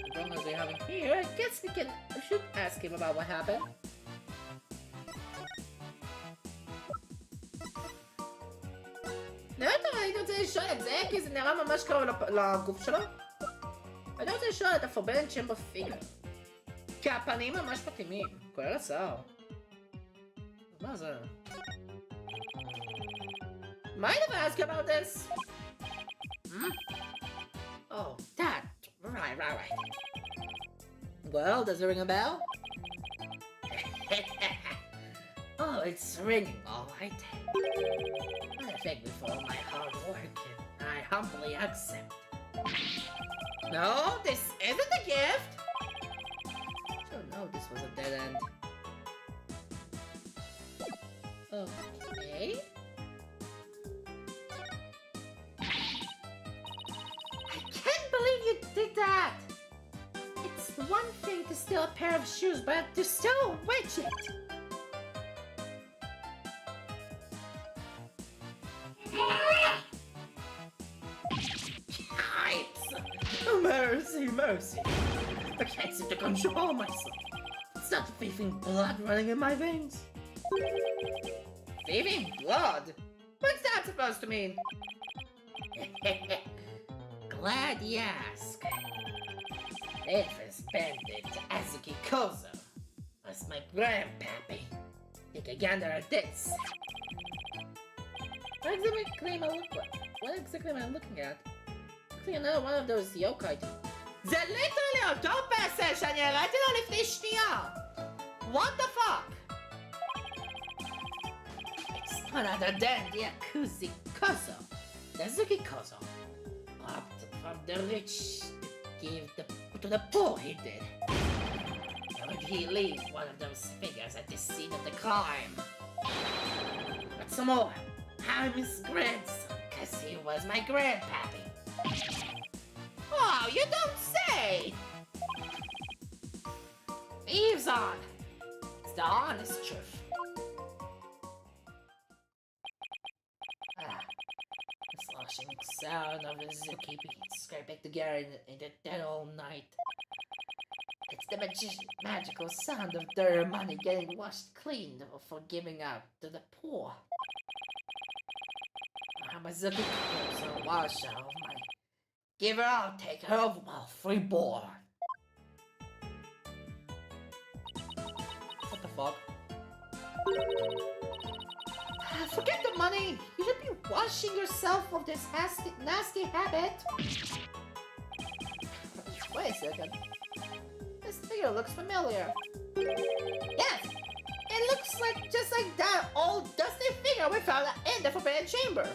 As long as we have him here, I guess we should ask him about what happened. הייתי רוצה לשאול את זה, כי זה נראה ממש קרוב לגוף שלו. הייתי רוצה לשאול את הפורבדן צ'מבר פיגר. כי הפנים ממש מתאימים, כולל השיער. מה זה? Mind if I ask you about this? Oh, that. Right. Well, does it ring a bell? Oh, it's ringing, all right. I thank you for all my hard work, and I humbly accept. No, this isn't a gift! Oh no, this was a dead end. Okay. I can't believe you did that! It's one thing to steal a pair of shoes, but to steal a widget! Mercy, mercy. I can't seem to control myself. It's not thieving blood running in my veins. Thieving blood? What's that supposed to mean? Glad you asked. The first bandit, Azuki Kozo, was my grandpappy. Take a gander at this. What exactly am I looking at? Looking at another one of those yokai. זה ליטרלי אותו פסל שאני הראיתי לו לפני שנייה! What the fuck? It's none other than the Yakuza Kozo, Azuki Kozo, robbed from the rich to give to the poor, he did. How would he leave one of those figures at the scene of the crime? But some more, I'm his grandson, cause he was my grandpappy. Oh, you don't say! Thieves on! It's the honest truth. The sloshing sound of the Zuki beats scraping together in the dead old night. It's the magical sound of their money getting washed clean for giving out to the poor. I'm a Zuki Kozo wash out of money. Give her out, take her over while freeborn. What the fuck? Forget the money! You should be washing yourself of this nasty habit! Wait a second. This figure looks familiar. Yes! It looks like just like that old dusty figure we found in the Forbidden Chamber!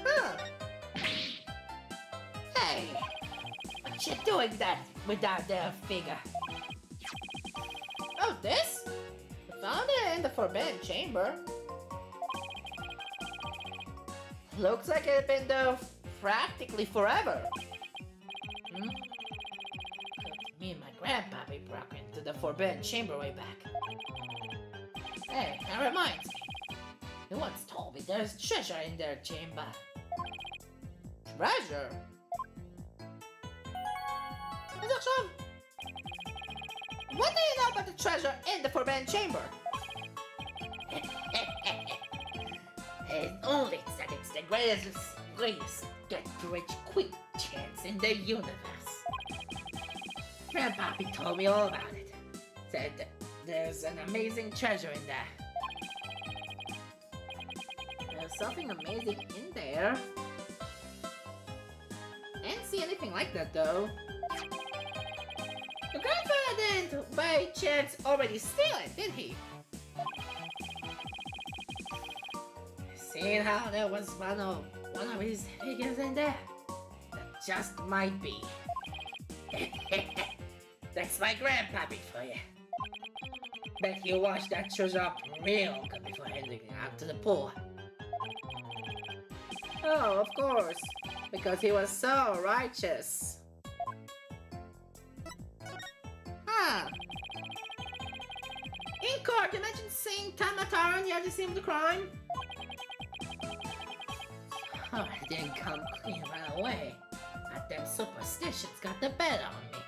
Huh. Hey! What you doing with that there figure? Oh, this? We found it in the Forbidden Chamber. Looks like it's been there practically forever. Hmm? Me and my grandpappy broke into the Forbidden Chamber way back. Hey, that reminds me. You once told me there's treasure in their chamber. Treasure? אז עכשיו, what do you know about the treasure in the Forbidden Chamber? It only said it's the greatest get-rich-quick chance in the universe. Grandpappy told me all about it. Said that there's an amazing treasure in there. There's something amazing in there. I didn't see anything like that though. Your grandfather didn't by chance already steal it, did he? Seeing how there was one of his figures in there, that just might be. That's my grandpappy for you. Bet you washed that treasure up real good before handing it out to the poor. Oh, of course. Because he was so righteous. Huh. In court, you mentioned seeing Tamatara near the scene of the crime? Oh, I didn't come clean right away. But them superstitions got the better on me.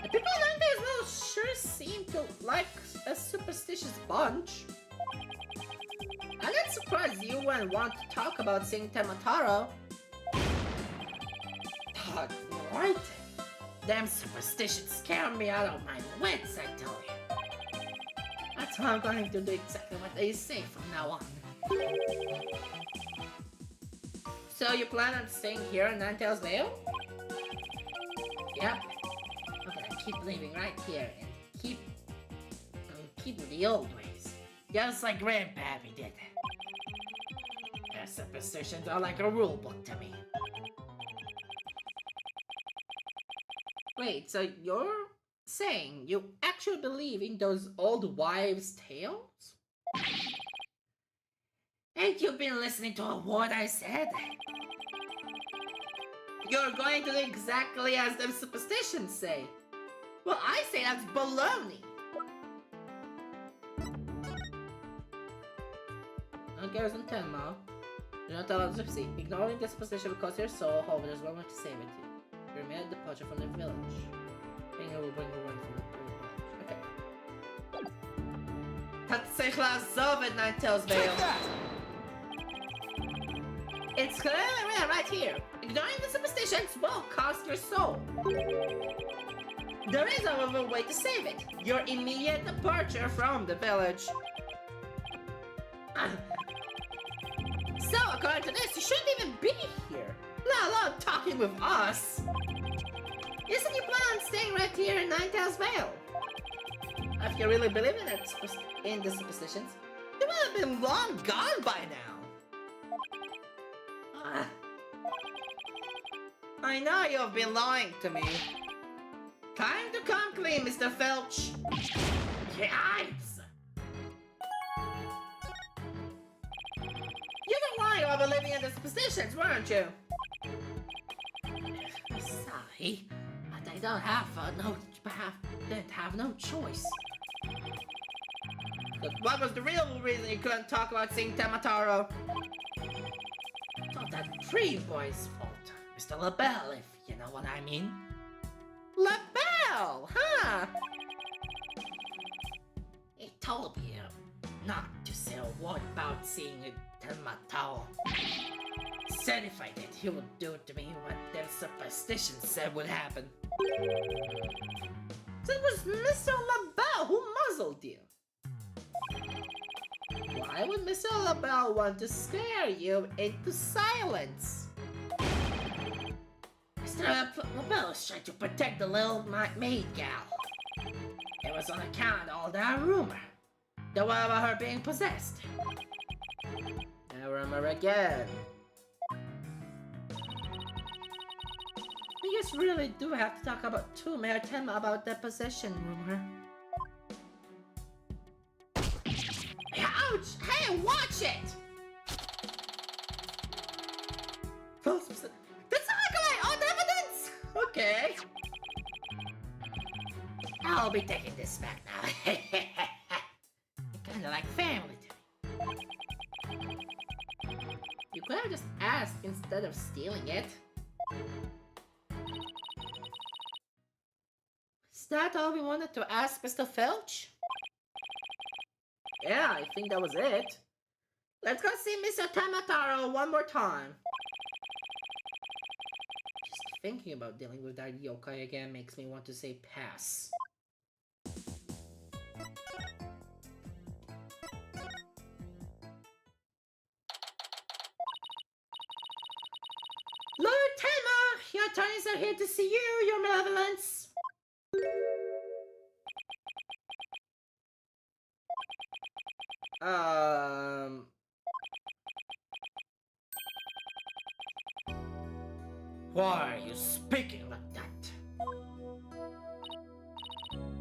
The people in there will sure seem to like a superstitious bunch. I'm not surprised you wouldn't want to talk about seeing Tamataro. But right? Them superstitions scare me out of my wits, I tell you. That's why I'm going to do exactly what they say from now on. So you plan on staying here in Ninetales Vale? Yep. I'm gonna keep living right here and keep with the old ways, just like Grandpappy did. Their superstitions are like a rule book to me. Wait, so you're saying you actually believe in those old wives' tales? Ain't you been listening to a word I said? You're going to do exactly as the superstitions say. Well, I say that's baloney. Okay, and Tenma. Do not allow to succeed. Ignoring the superstition will cost your soul, however, there's one way to save it. You remain at departure from the village. Finger will bring you one from the village. Okay. אתה צריך לעזוב את Ninetales Vale. It's clearly right here. Ignoring the superstitions will cost your soul. There is, however, a way to save it. Your immediate departure from the village. So, according to this, you shouldn't even be here. Let alone talking with us. You said you plan on staying right here in Ninetales Vale. If you really believe in the superstitions, you would have been long gone by now. I know you've been lying to me. Time to come clean, Mr. Felch. Yikes! You were lying about believing in the superstitions, weren't you? Sorry, but I don't have no choice. But what was the real reason you couldn't talk about seeing Tamataro? It's not that tree boy's fault, Mr. LaBelle, if you know what I mean. LaBelle, huh? He told me not to say a word about seeing Tamataro. Said if I did, he would do to me what their superstition said would happen. So it was Mr. LaBelle who muzzled you. Why would Mr. LaBelle want to scare you into silence? Mr. LaBelle was trying to protect the little maid gal. It was on account of all that rumor. The one about her being possessed. I remember again. We just really do have to talk to Maritema about the possession rumor. Ouch! Hey, watch it! That's not like on evidence! Okay. I'll be taking this back now. Kinda like family to me. You could have just asked instead of stealing it. Is that all we wanted to ask Mr. Felch? Yeah, I think that was it. Let's go see Mr. Tamataro one more time. Just thinking about dealing with that yokai again makes me want to say pass. Lord Tama, your attorneys are here to see you, your malevolence. Why are you speaking like that?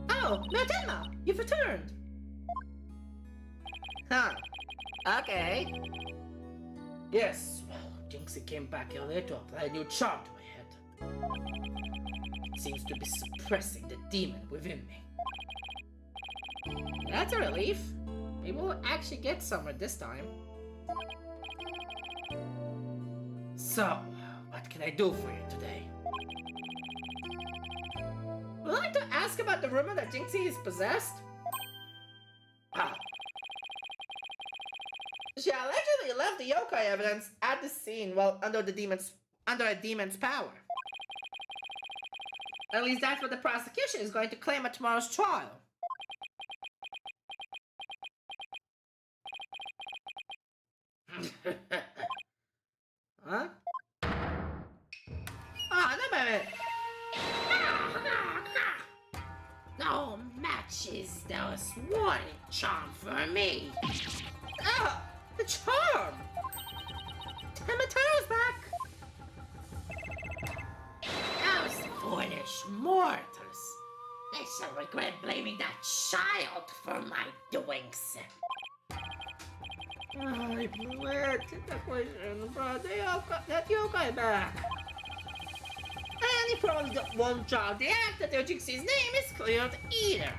Oh, Matema, you've returned. Huh. Okay. Yes, well, Jinxie came back earlier to apply a new charm to my head. It seems to be suppressing the demon within me. That's a relief. Maybe we'll actually get somewhere this time. So, what can I do for you today? Would you like to ask about the rumor that Jinxie is possessed? Ah, She allegedly left the yokai evidence at the scene while under a demon's power. At least that's what the prosecution is going to claim at tomorrow's trial. Huh? Ah, no, minute. Which is the sworn charm for me? Ah! The charm! Hamataro's back! Those foolish mortals. They shall regret blaming that child for my doings. I blew it. That was brought that yokai back. And he probably won't draw the act that Jinxie's name is cleared either.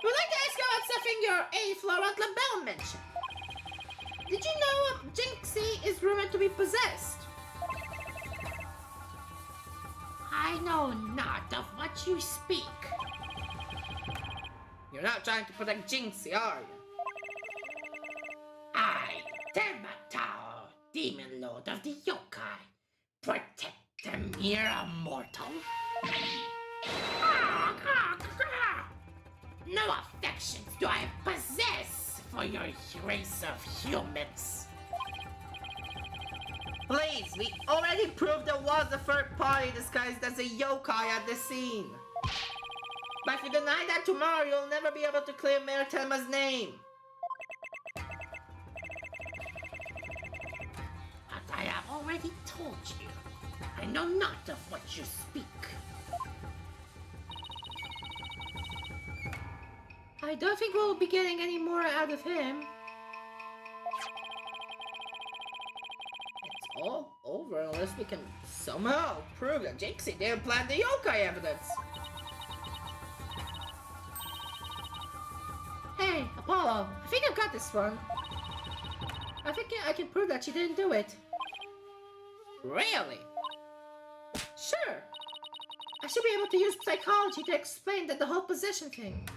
Would like to ask you about something your A Florent LaBelle mentioned. Did you know Jinxie is rumored to be possessed? I know not of what you speak. You're not trying to protect Jinxie, are you? I, Termatao, demon lord of the yokai, protect the mere mortal. No affections do I possess for your race of humans. Please, we already proved there was a third party disguised as a yokai at the scene. But if you deny that tomorrow, you'll never be able to clear Mayor Telma's name. But I have already told you, I know not of what you speak. I don't think we'll be getting any more out of him. It's all over unless we can somehow prove that Jinxie didn't plant the yokai evidence. Hey, Apollo, I think I've got this one. I think I can prove that she didn't do it. Really? Sure. I should be able to use psychology to explain that the whole possession thing.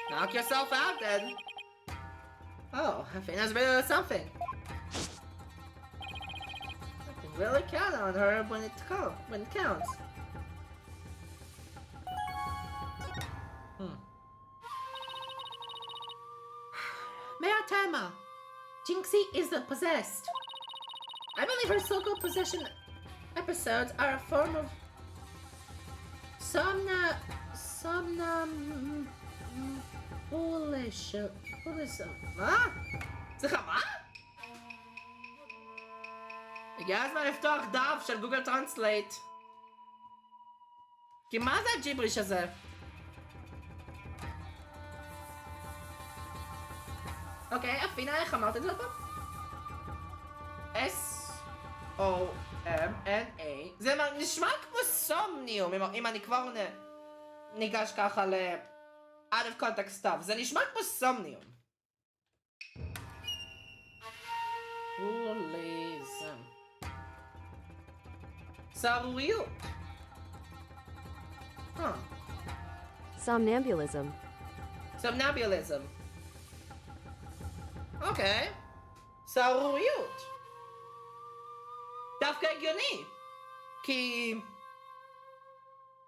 Knock yourself out then. Oh, I think that's better than something. I can really count on her when it counts. Mayor Tama, Jinxie is the possessed. I believe her so-called possession episodes are a form of foolish. מה? סליחה, מה? הגיע הזמן לפתוח דף של גוגל טרנסלייט. כי מה זה הג'יבריש הזה? אוקיי, אפינה, איך אמרת את זה פה? S-O-M-N-A. זה נשמע כמו סומניום, אם אני כבר ניגש ככה out of context stuff. זה נשמע כמו סומניום. הוליזם. סערוריות. Somnambulism. Somnambulism. אוקיי. סערוריות. דווקא הגיוני. כי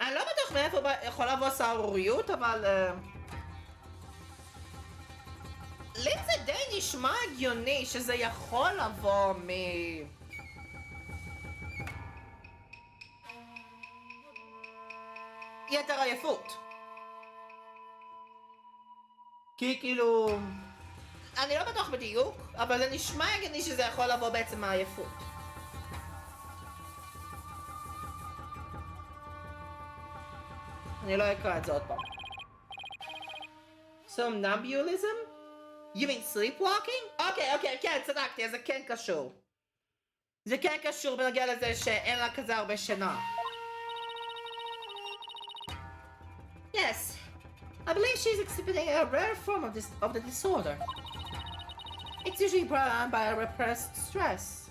אני לא בטוח מאיפה יכול לבוא סערוריות, אבל לי זה די נשמע הגיוני שזה יכול לבוא יתר עייפות. כי כאילו אני לא בטוח בדיוק, אבל זה נשמע הגיוני שזה יכול לבוא בעצם מהעייפות. אני לא אקרא את זה עוד פעם. Somnambulism? You mean sleepwalking? אוקיי, כן, צדקתי, אז זה כן קשור. זה כן קשור בנוגע לזה שאין לה כזה הרבה שינה. Yes. I believe she's exhibiting a rare form of the disorder. It's usually brought on by a repressed stress.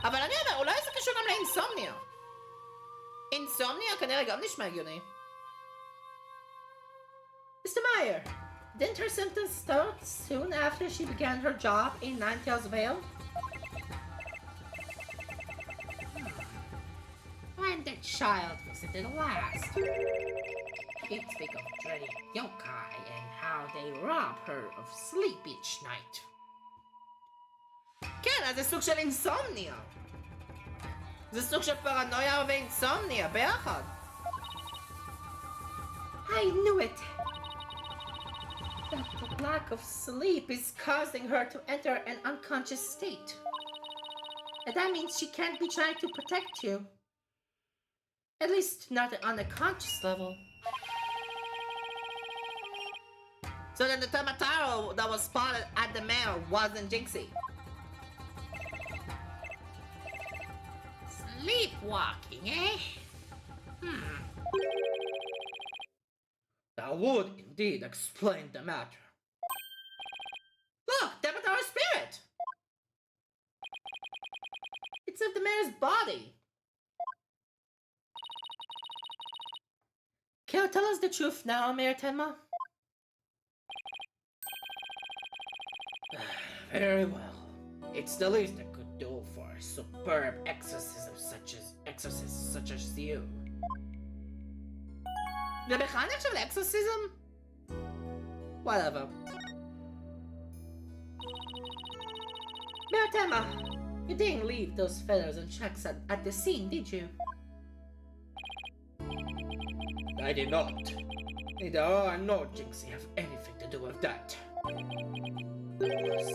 אבל אני אומר, אולי זה קשור גם לאינסומניה. אינסומניה כנראה גם נשמע הגיוני. Mr. Meyer, didn't her symptoms start soon after she began her job in Ninetales Vale? When the child visited last, he'd speak of dreading yokai and how they rob her of sleep each night. כן, אז זה סוג של אינסומניה. זה סוג של פרנויה ואינסומניה ביחד. I knew it! That the lack of sleep is causing her to enter an unconscious state. And that means she can't be trying to protect you. At least not on a conscious level. So then the Tomataro that was spotted at the manor wasn't Jinxie. Sleepwalking, eh? That would indeed explain the matter. Look, Tomataro spirit! It's of the mayor's body. Can you tell us the truth now, Mayor Tenma? Very well. It's the least I could do for a superb exorcism such as you. זה בכלל נחשב לאקסורסיזם? Whatever. Mayor Tenma, you didn't leave those feathers and tracks at the scene, did you? I did not. Neither I nor Jinxie have anything to do with that. That was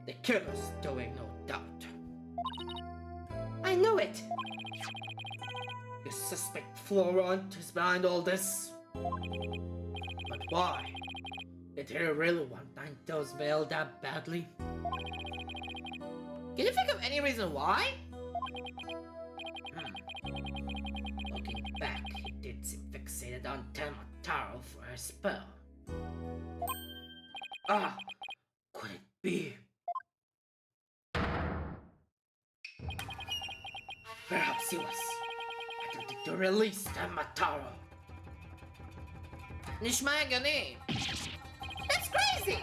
the killer's doing, no doubt. I knew it! You suspect Florent is behind all this? But why? Did he really want Ninetales Veil that badly? Can you think of any reason why? Looking back, he did seem fixated on Tomataro for a spell. Ah! Could it be? Perhaps he was attempting to release Tomataro. נשמע הגיוני. That's crazy!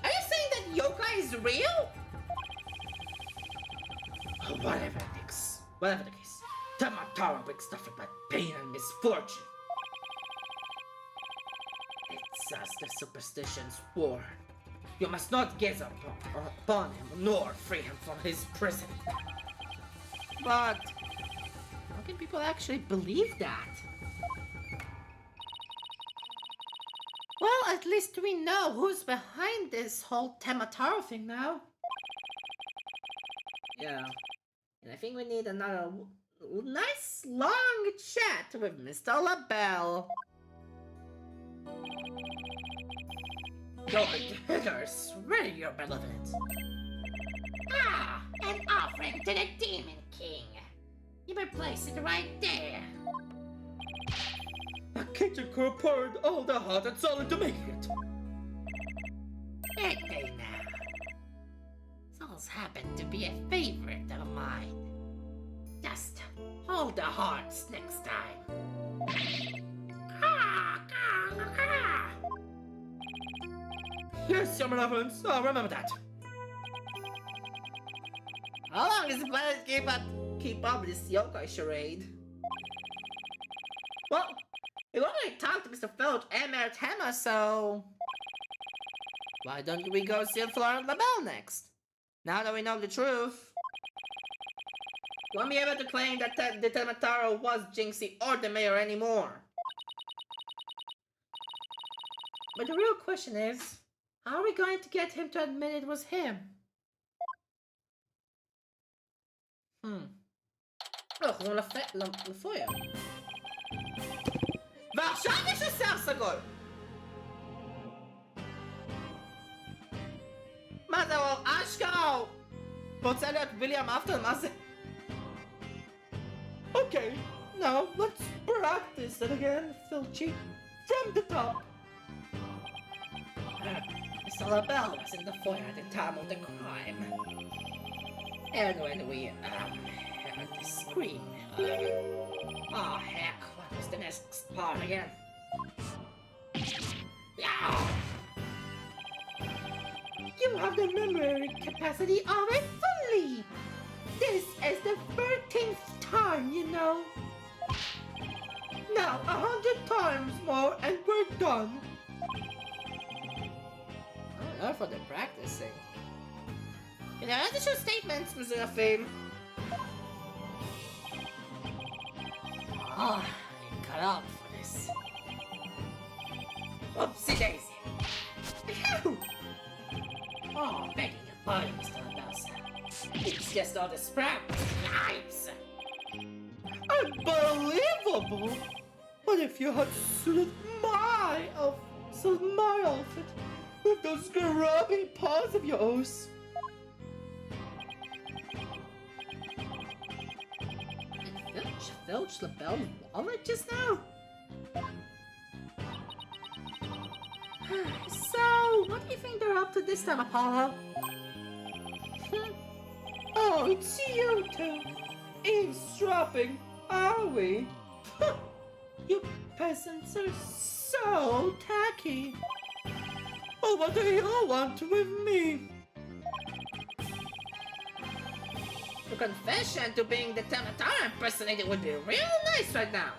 Are you saying that yokai is real? Whatever the case, Tomataro brings nothing but pain and misfortune. It's as the superstitions warn. You must not gaze upon him nor free him from his prison. But how can people actually believe that? Well, at least we know who's behind this whole Tomataro thing now. Yeah. And I think we need another nice long chat with Mr. LaBelle. Your hitters, ready your benevolence. Ah, an offering to the Demon King. You better place it right there. The kitchen crew poured all the heart and soul into making it. Okay now. Souls happen to be a favorite of mine. Just hold the hearts next time. Yes, your benevolence, I'll remember that. How long is the plan to keep up with this yokai charade? Well, we already talked to Mr. Filch and Mayor Tema, so why don't we go see Florent LaBelle next? Now that we know the truth, we won't be able to claim that the Tomataro was Jinxie or the mayor anymore. But the real question is, how are we going to get him to admit it was him? אנחנו לפויה. ועכשיו יש לו שיער סגול! מה זה, הוא אשכרה? הוא רוצה להיות ויליאם אפטון? מה זה? Okay, now let's practice it again, Filchy. From the top. Mr. LaBelle was in the foyer at the time of the crime. And when we, heard the scream, oh heck, what was the next part again? Yeah! You have the memory capacity of a fully. This is the 13th time, you know. Now 100 times more and we're done. Oh, not for the practicing. Can I answer your statements, Mr. Fame? Oh, I cut out for this. Oopsie daisy. Phew. Oh, begging your pardon, Mr. LaBelle. It's just all the sprouts. Yipes. Unbelievable! What if you had suited my outfit with those grubby paws of yours? Filch LaBelle's wallet just now? So, what do you think they're up to this time, Apollo? Oh, it's you two! Eavesdropping, are we? You peasants are so tacky! Oh, what do you want with me? The confession to being the Tamatara impersonator would be real nice right now.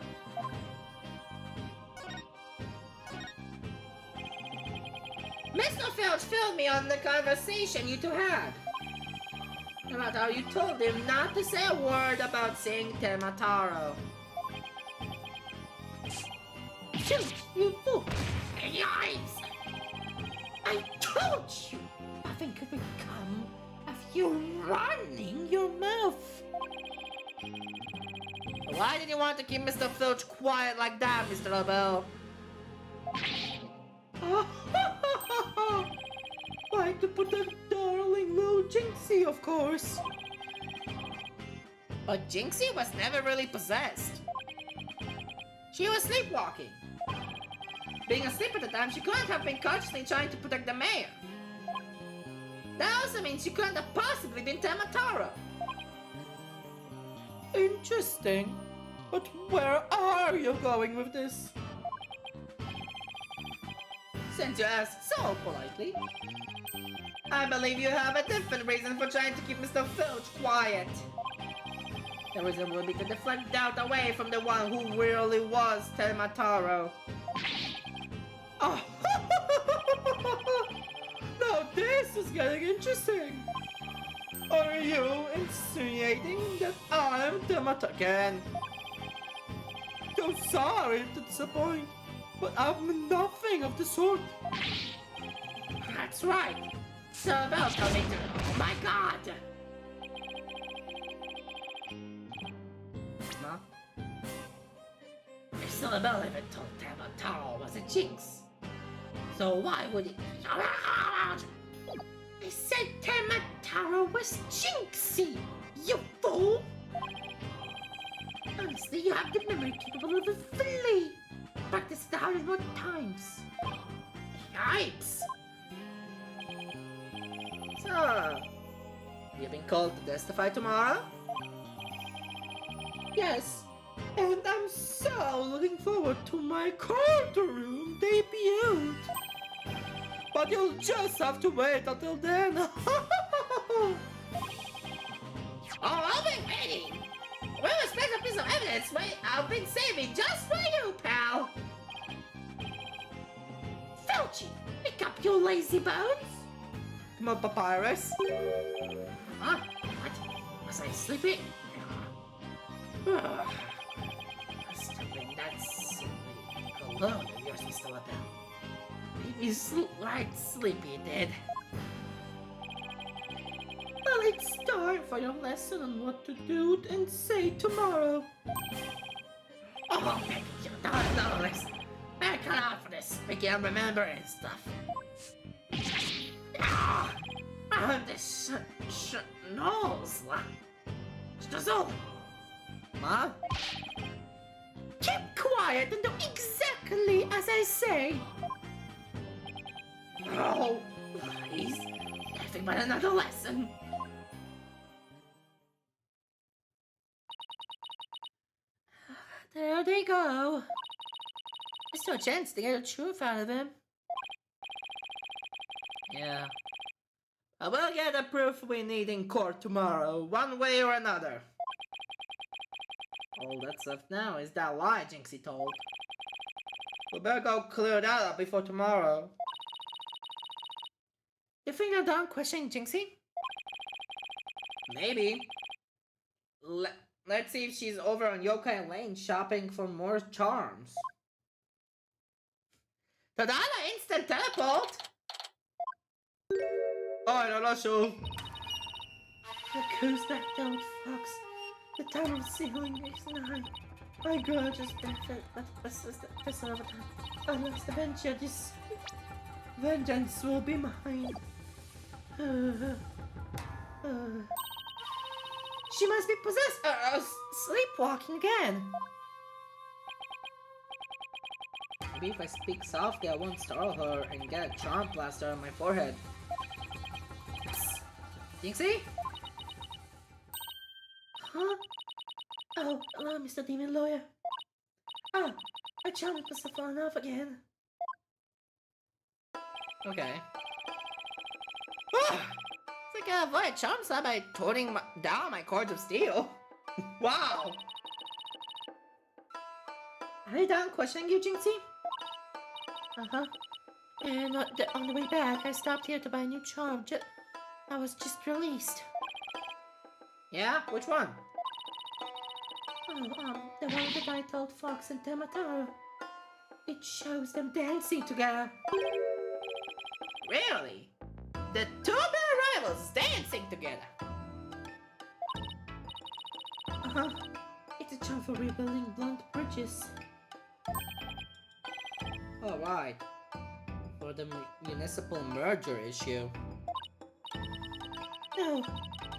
Mr. Filch filled me on the conversation you two had. About how you told him not to say a word about seeing Tamataro. Shoot, you fool! Yipes. I told you nothing could become of you running your mouth. Why did you want to keep Mr. Filch quiet like that, Mr. LaBelle? Why to protect darling little Jinxie, of course. But Jinxie was never really possessed. She was sleepwalking. Being asleep at the time, she couldn't have been consciously trying to protect the mayor. That also means she couldn't have possibly been Tamataro. Interesting. But where are you going with this? Since you asked so politely, I believe you have a different reason for trying to keep Mr. Filch quiet. The reason would be to deflect doubt away from the one who really was Tamataro. Oh. Now this is getting interesting. Are you insinuating that I'm Tamataro again? So sorry to disappoint, but I'm nothing of the sort. That's right. So about coming to... Oh my god! Ma? Mr. LaBelle even told Tamataro was a jinx. So why would he... I said Tamataro was jinxy, you fool! Honestly, you have the memory capable of a flea. Practiced 100 more times. Yipes! So, you've been called to testify tomorrow? Yes, and I'm so looking forward to my courtroom debut. But you'll just have to wait until then. Oh, I'll be waiting! We'll expect a piece of evidence I've been saving just for you, pal! Filchy, pick up your lazy bones! Come on, Papyrus. Huh? What? Was I sleepy? Must have been that silly cologne of yours, Mr. LaBelle. Made me right sleepy, did. Well, it's time for your lesson on what to do and say tomorrow. Oh, thank you. No, listen. Better cut out for this. I can't remember and stuff. Ah! This nose. Stazol. Ma? Keep quiet and do exactly as I say. Oh, please. Nothing but another lesson. There they go. There's still a chance to get the truth out of him. Yeah. I will get the proof we need in court tomorrow, one way or another. All that's left now is that lie Jinxie told. We better go clear that up before tomorrow. You think they're done questioning Jinxie? Maybe. Let's see if she's over on Yokai Lane shopping for more charms. תודה על האינסטנט טלפורט! אוי, לא שוב. Look who's that old fox. The tunnel ceiling is nigh. My grudge is benefit, but preservative. Unless the vengeance, vengeance will be mine. She must be possessed, sleepwalking again. Maybe if I speak softly, I won't startle her and get a charm blaster on my forehead. Jinxie? Huh? Oh, hello, Mr. Demon Lawyer. Ah, my charm must have fallen off again. Okay. It's like I avoid charm slap by toning down my cords of steel. Wow! Are you done questioning you, Jinxie? Uh-huh. And on the way back, I stopped here to buy a new charm. I was just released. Yeah? Which one? Oh, the one that I told Fox and Tamataro. It shows them dancing together. Really? The two bitter rivals dancing together. Uh-huh. It's a charm for rebuilding blunt bridges. Alright. For the municipal merger issue. No,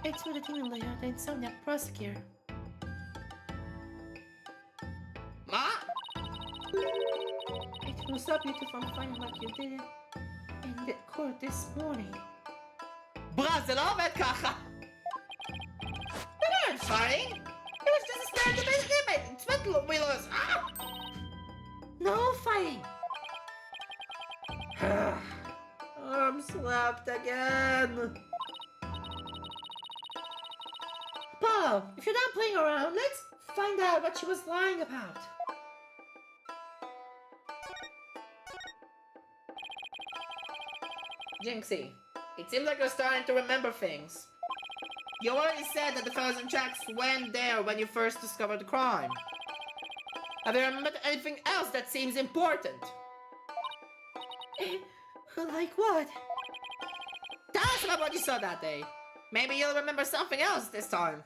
it's for the demon layer, the insomniac prosecutor. Ma? It will stop you from fighting like you did it in the court this morning. Bruh, זה לא עובד ככה! We weren't fighting! It was just a stand to basic limit! It's meant we lost! Ah! No fighting! I'm slapped again! Apollo, if you're done playing around, let's find out what she was lying about. Jinxie, it seems like you're starting to remember things. You already said that the frozen tracks went there when you first discovered the crime. Have you remembered anything else that seems important? Like what? Tell us about what you saw that day. Maybe you'll remember something else this time.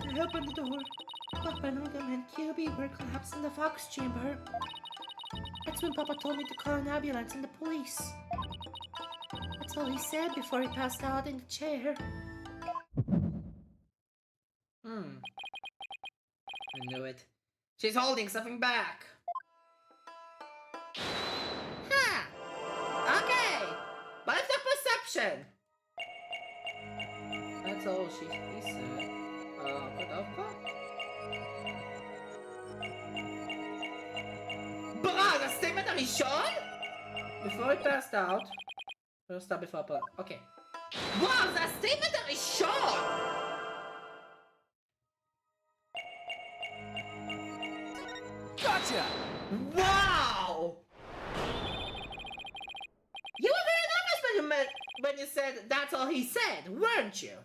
When I opened the door, Papa Nogam and QB were collapsed in the Fox chamber. That's when Papa told me to call an ambulance and the police. That's all he said before he passed out in the chair. I knew it. She's holding something back. Ha! Okay! But it's a perception! That's all he said. Godowka? Bruh, the statement הראשון? Before he passed out. Let's stop before I okay. Wow, the statement הראשון! Gotcha! Wow! You were very nervous when you said that's all he said, weren't you?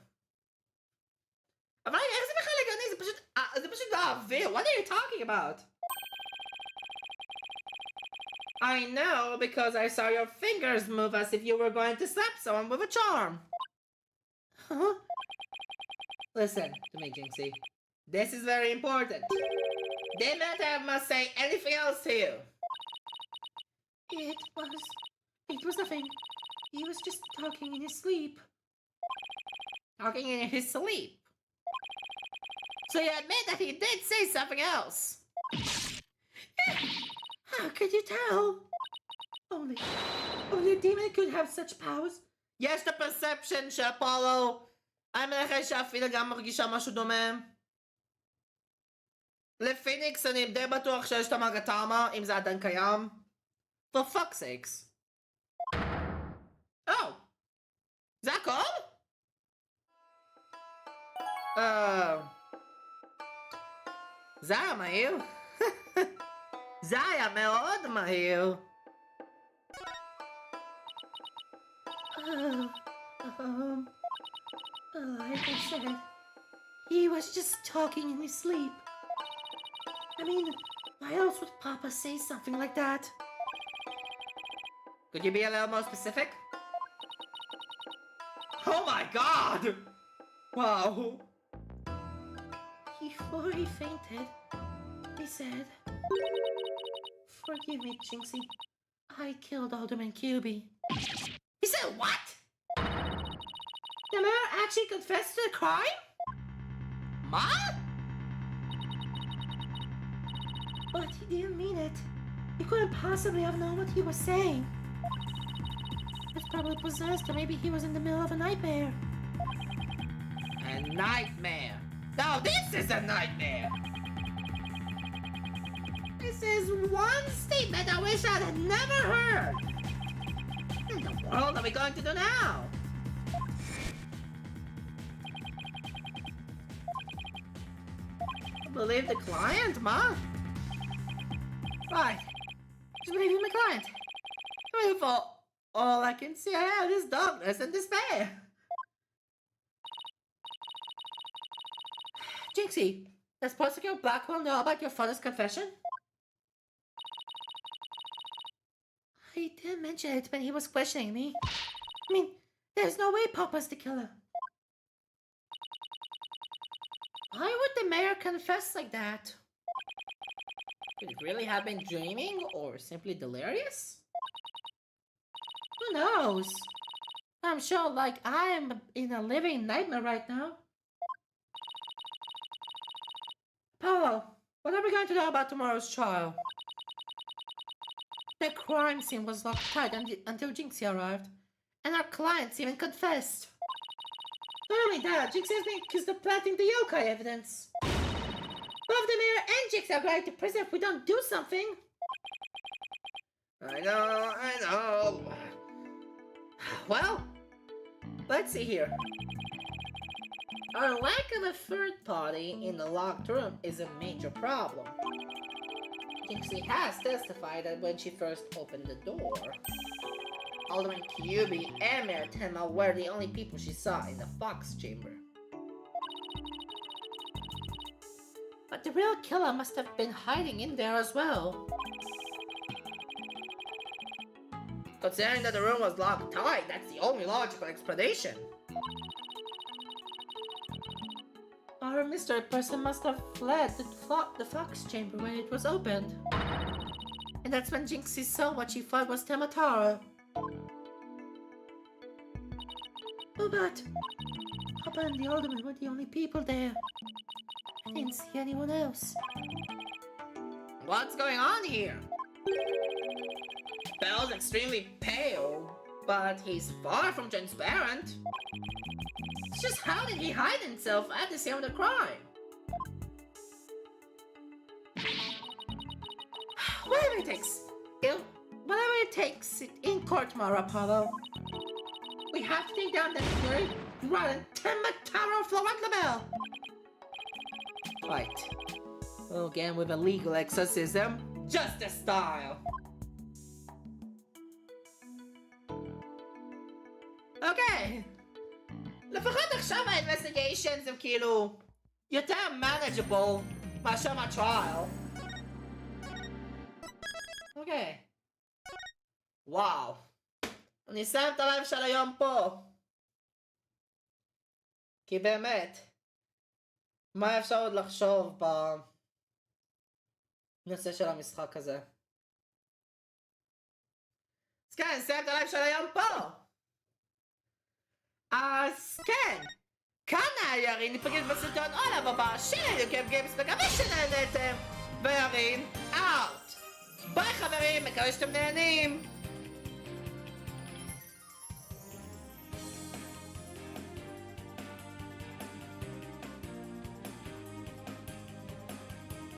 אבל איך זה בכלל הגיוני? זה פשוט באוויר. What are you talking about? I know because I saw your fingers move as if you were going to slap someone with a charm. Huh? Listen to me, Jinxie. This is very important. Demeter must say anything else to you. It was nothing. He was just talking in his sleep. Talking in his sleep. So you admit that he did say something else. How could you tell? Only a demon could have such powers. יש את הפרספשן של אפולו. אני מנחש שאפילה גם מרגישה משהו דומה. לפיניקס אני די בטוח שיש את המגטמה, אם זה עדיין קיים. For fuck's sakes. Oh. זה הכל? זה היה מהיר. זה היה מאוד מהיר. Well, like I said, he was just talking in his sleep. I mean, why else would Papa say something like that? Could you be a little more specific? Oh my god! Wow. Before he fainted, he said, "Forgive me, Jinxie. I killed Alderman QB." He said what? The mayor actually confessed to the crime? Ma? But he didn't mean it. He couldn't possibly have known what he was saying. He was probably possessed, or maybe he was in the middle of a nightmare. A nightmare. No, this is a nightmare. This is one statement I wish I had never heard. What in the world are we going to do now? Believe the client, Ma? Right. Just believe my client. I mean, for all I can see, I have this darkness and despair. Jinxie, does Prosecutor Blackwell know about your father's confession? He didn't mention it when he was questioning me. I mean, there's no way Papa's the killer. Why would the mayor confess like that? Could it really have been dreaming or simply delirious? Who knows? I'm sure, like, I'm in a living nightmare right now. Paolo, what are we going to do about tomorrow's trial? The crime scene was locked tight until Jinxie arrived, and our clients even confessed. Not only that, Jinxie has been accused of planting the yokai evidence. Both the mayor and Jinxie are going to prison if we don't do something. I know. Well, let's see here. Our lack of a third party in the locked room is a major problem. Jinxie has testified that when she first opened the door, Alderman QB and Mayor Tenma were the only people she saw in the Fox chamber. But the real killer must have been hiding in there as well. Considering that the room was locked tight, that's the only logical explanation. Our mystery person must have fled the Fox chamber when it was opened. And that's when Jinxie saw what she thought was Tamataro. Oh, but Papa and the Alderman were the only people there. I didn't see anyone else. What's going on here? Bell's extremely pale, but he's far from transparent. It's just how did he hide himself at the scene of the crime? Whatever it takes in court tomorrow, Apollo. We have to take down that very rotten Tamataro Florent LaBelle. Right. Well, again with a legal exorcism, justice style. Okay. לפחות עכשיו ה-investigations הם כאילו יותר manageable מאשר מה-trial. אוקיי. וואו. אני אסיים את הלייב של היום פה. כי באמת, מה אפשר עוד לחשוב בנושא של המשחק הזה? אז כן, נסיים את הלייב של היום פה. אז כן, כאן היה ירין, ניפגש בסרטון עולם הבא של יוקב גיימס, מקווה שנהנתם, וירין, אאוט. ביי חברים, מקווה שאתם נהנים.